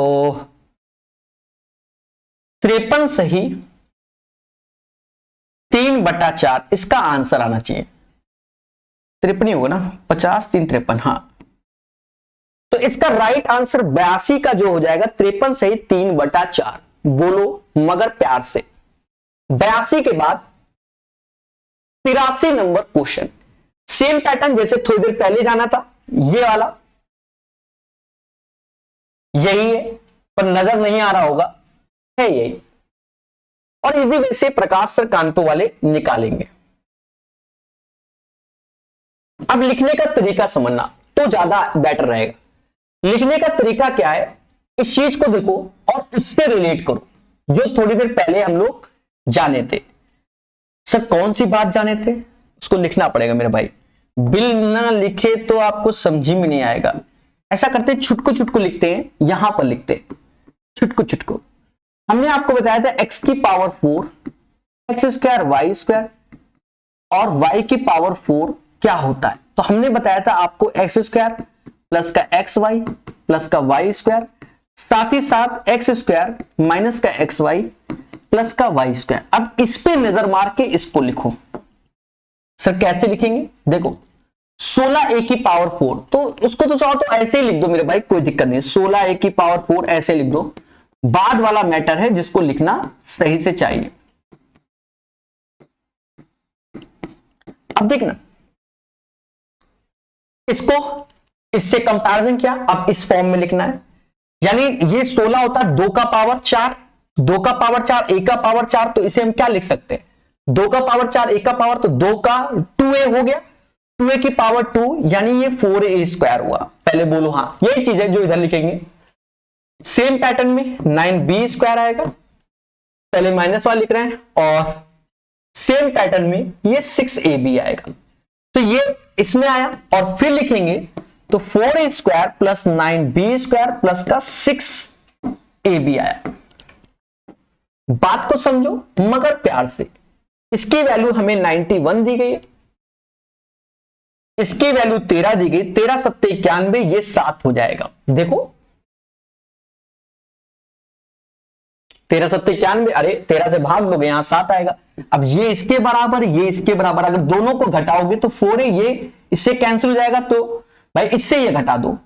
53 सही 3/4 इसका आंसर आना चाहिए। 53 ही होगा ना, 50 3 53। हाँ, तो इसका राइट आंसर 82 का जो हो जाएगा 53 सही 3/4। बोलो मगर प्यार से। 82 के बाद 83 नंबर क्वेश्चन। सेम पैटर्न जैसे थोड़ी देर पहले जाना था, ये वाला यही है पर नजर नहीं आ रहा होगा, है यही। और इसी वजह से प्रकाश सर कानपुर वाले निकालेंगे। अब लिखने का तरीका समझना तो ज्यादा बेटर रहेगा। लिखने का तरीका क्या है, इस चीज को देखो और उससे रिलेट करो जो थोड़ी देर पहले हम लोग जाने थे। सर कौन सी बात जाने थे, उसको लिखना पड़ेगा मेरे भाई। बिल ना लिखे तो आपको समझ में नहीं आएगा। ऐसा करते छुटकू छुटकू लिखते हैं, यहां पर लिखते छुटकू छुटकू। हमने आपको बताया था x की power 4 x square y square और y की पावर 4 क्या होता है। तो हमने बताया था आपको x स्क्वायर प्लस का एक्स वाई प्लस का वाई स्क्वायर, साथ ही साथ एक्स स्क्वायर माइनस का एक्स वाई प्लस का वाई स्क्वायर। अब इस पे नजर मार के इसको लिखो। सर कैसे लिखेंगे, देखो 16a की पावर 4, तो उसको तो चाहो तो ऐसे ही लिख दो मेरे भाई, कोई दिक्कत नहीं। 16a की पावर 4 ऐसे लिख दो। बाद वाला मैटर है जिसको लिखना सही से चाहिए। अब देखना, इसको इससे कंपैरिजन किया, अब इस फॉर्म में लिखना है। यानी ये 16 होता है 2 का पावर 4, 2 का पावर 4 a का पावर 4, तो इसे हम क्या लिख सकते हैं, 2 का पावर 4 a का पावर, तो 2 का 2a हो गया, 2a की पावर 2 यानी ये 4a स्क्वायर हुआ। पहले बोलो हाँ, यही चीज है जो इधर लिखेंगे। सेम पैटर्न में 9b स्क्वायर आएगा, पहले माइनस वाला लिख रहे हैं, और सेम पैटर्न में ये 6ab आएगा। तो ये इसमें आया और फिर लिखेंगे तो 4a square plus 9b square plus का 6ab आया। बात को समझो मगर प्यार से। इसकी वैल्यू हमें 91 दी गई है, इसकी वैल्यू 13 दी गई, 13 7 91, ये 7 हो जाएगा। देखो 13 7 91, अरे 13 से भाग दोगे यहां 7 आएगा। अब ये इसके बराबर, ये इसके बराबर, अगर दोनों को घटाओगे तो 4a ये इससे कैंसिल हो जाएगा, तो भाई इससे ये घटा दो।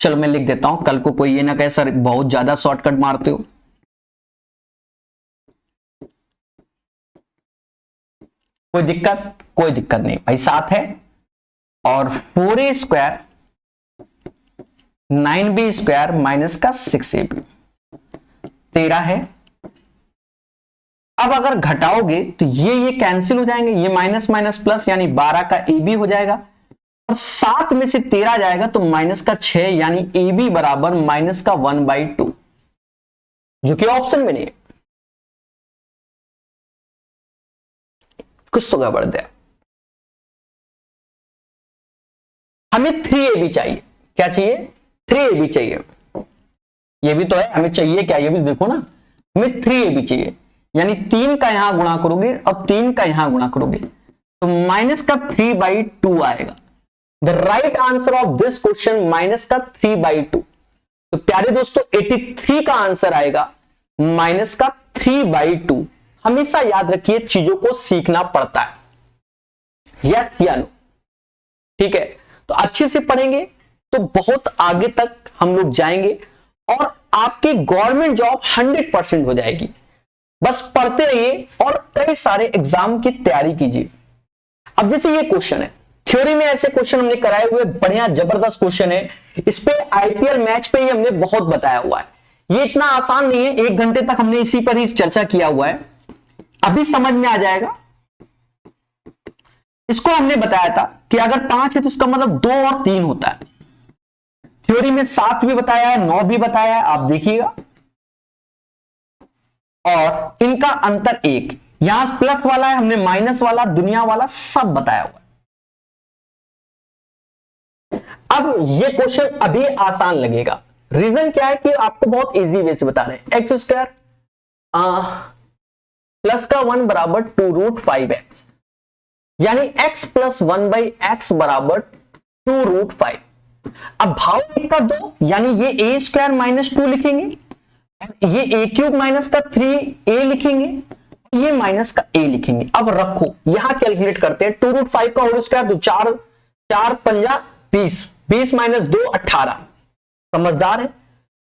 चलो मैं लिख देता हूं, कल को कोई ये ना कहे सर बहुत ज्यादा शॉर्टकट मारते हो। कोई दिक्कत, कोई दिक्कत नहीं भाई, 7 है और 4a square 9b square minus का 6ab 13 है। अब अगर घटाओगे तो ये कैंसिल हो जाएंगे, ये माइनस माइनस प्लस यानी 12 का ab हो जाएगा, और 7 में से 13 जाएगा तो माइनस का 6 यानी ab बराबर माइनस का 1/2, जो कि ऑप्शन में नहीं है। कुछ तो गड़बड़ दिया। हमें 3ab चाहिए। क्या चाहिए, 3ab चाहिए। ये भी तो है, हमें चाहिए क्या, ये भी देखो ना, हमें 3ab चाहिए। यानी 3 का यहां गुणा करोगे और 3 का यहां गुणा करोगे तो माइनस का 3/2 आएगा। The right answer of this question minus का 3/2। तो प्यारे दोस्तों 83 का आंसर आएगा माइनस का 3/2। हमेशा याद रखिए चीजों को सीखना पड़ता है, यस या नो, ठीक है। तो अच्छे से पढ़ेंगे तो बहुत आगे तक हम लोग जाएंगे और आपकी गवर्नमेंट जॉब 100% हो जाएगी। बस पढ़ते रहिए और कई सारे एग्जाम की तैयारी कीजिए। अब जैसे ये क्वेश्चन है, थ्योरी में ऐसे क्वेश्चन हमने कराए हुए, बढ़िया जबरदस्त क्वेश्चन है। इस पे आईपीएल मैच पे ही हमने बहुत बताया हुआ है। ये इतना आसान नहीं है, 1 घंटे तक हमने इसी पर ही चर्चा किया हुआ है, अभी समझ में आ जाएगा। इसको हमने बताया था कि अगर 5 है तो इसका मतलब 2 और 3 होता है। थ्योरी में 7 भी बताया है, 9 भी बताया है, आप देखिएगा। और इनका अंतर 1, यहां प्लस वाला है, हमने माइनस वाला, दुनिया वाला सब बताया हुआ। अब ये क्वेश्चन अभी आसान लगेगा, रीजन क्या है कि आपको बहुत इजी वे से बता रहे हैं। एक्स स्क्वायर प्लस का 1 बराबर 2√5x, यानी x प्लस 1/x बराबर 2√5। अब भाव का 2, यानी ये a स्क्वायर माइनस 2 लिखेंगे, ये a क्यूब माइनस का 3a लिखेंगे, ये माइनस का a लिखेंगे। अब रखो यहां कैलकुलेट करते हैं, 2√5 का होल स्क्वायर तो 4 4 पंजा 20, 20 माइनस 2 18, समझदार है।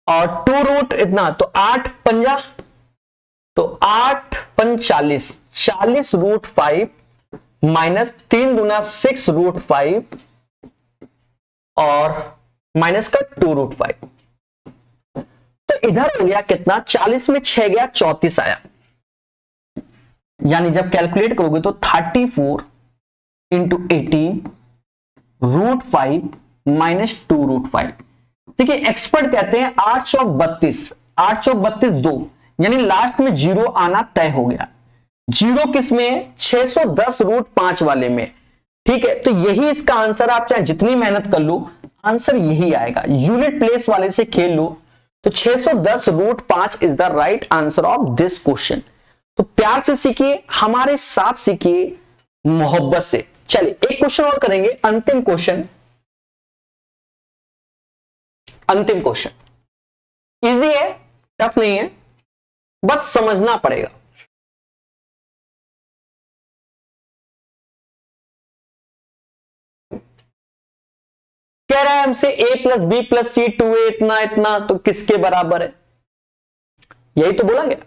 और 2 रूट इतना तो 8 पंजा तो 8 पंज 40, 40√5 माइनस 3 गुना 6√5 और माइनस का 2√5। तो इधर हो गया कितना, 40 में 6 गया 34 आया, यानी जब कैलकुलेट करोगे तो 34 इंटू 18√5 माइनस 2√5। देखिए एक्सपर्ट कहते हैं 8 चौक 32, 8 चौक 32 2, यानी लास्ट में जीरो आना तय हो गया। जीरो किस में है, 610√5 वाले में। ठीक है, तो यही इसका आंसर, आप चाहे जितनी मेहनत कर लो आंसर यही आएगा। यूनिट प्लेस वाले से खेल लो तो 610√5 is the right answer of this question. तो प्यार से सीखिए, हमारे साथ सीखिए, मोहब्बत से। चलिए एक क्वेश्चन और करेंगे, अंतिम क्वेश्चन। अंतिम क्वेश्चन इजी है, टफ नहीं है, बस समझना पड़ेगा। कह रहा है हमसे a plus B plus c 2a इतना इतना तो किसके बराबर है, यही तो बोला गया,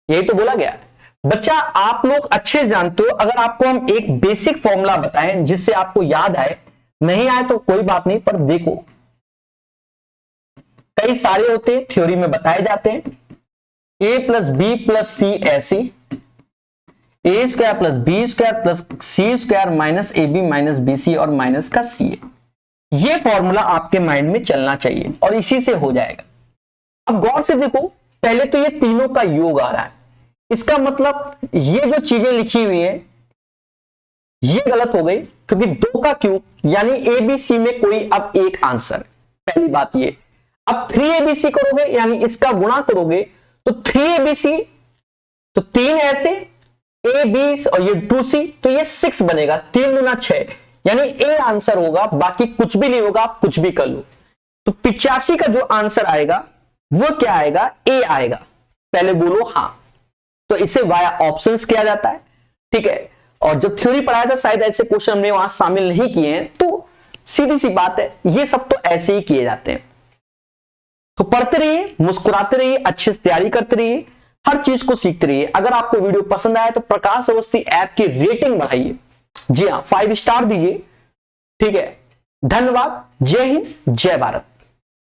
यही तो बोला गया। बच्चा आप लोग अच्छे जानते हो, अगर आपको हम एक बेसिक फॉर्मूला बताएं जिससे आपको याद आए, नहीं आए तो कोई बात नहीं, पर देखो कई सारे होते हैं, थ्योरी में बताए जाते हैं। a plus B plus C ऐसी, A square plus B square plus C square minus A B minus B C और माइनस का सी ए। ये फॉर्मूला आपके माइंड में चलना चाहिए और इसी से हो जाएगा। अब गौर से देखो, पहले तो ये तीनों का योग आ रहा है, इसका मतलब ये जो चीजें लिखी हुई है ये गलत हो गई, क्योंकि 2 का क्यूब यानी ए बी सी में कोई अब एक आंसर, पहली बात ये। अब 3abc करोगे यानी इसका गुणा करोगे तो 3abc, तो 3 ऐसे ए बी और ये 2c, तो ये 6 बनेगा, 3 गुना 6, यानी ए आंसर होगा, बाकी कुछ भी नहीं होगा, आप कुछ भी कर लो। तो 85 का जो आंसर आएगा वो क्या आएगा, ए आएगा। पहले बोलो हाँ, तो इसे वाया ऑप्शंस किया जाता है। ठीक है, और जब थ्योरी पढ़ाया था शायद ऐसे क्वेश्चन हमने वहां शामिल नहीं किए हैं, तो सीधी सी बात है, ये सब तो ऐसे ही किए जाते हैं। तो पढ़ते रहिए, मुस्कुराते रहिए, अच्छे से तैयारी करते रहिए, हर चीज को सीखते रहिए। अगर आपको वीडियो पसंद आया तो प्रकाश अवस्थी ऐप की रेटिंग बढ़ाइए, जी हाँ 5 स्टार दीजिए। ठीक है, धन्यवाद, जय हिंद, जय भारत।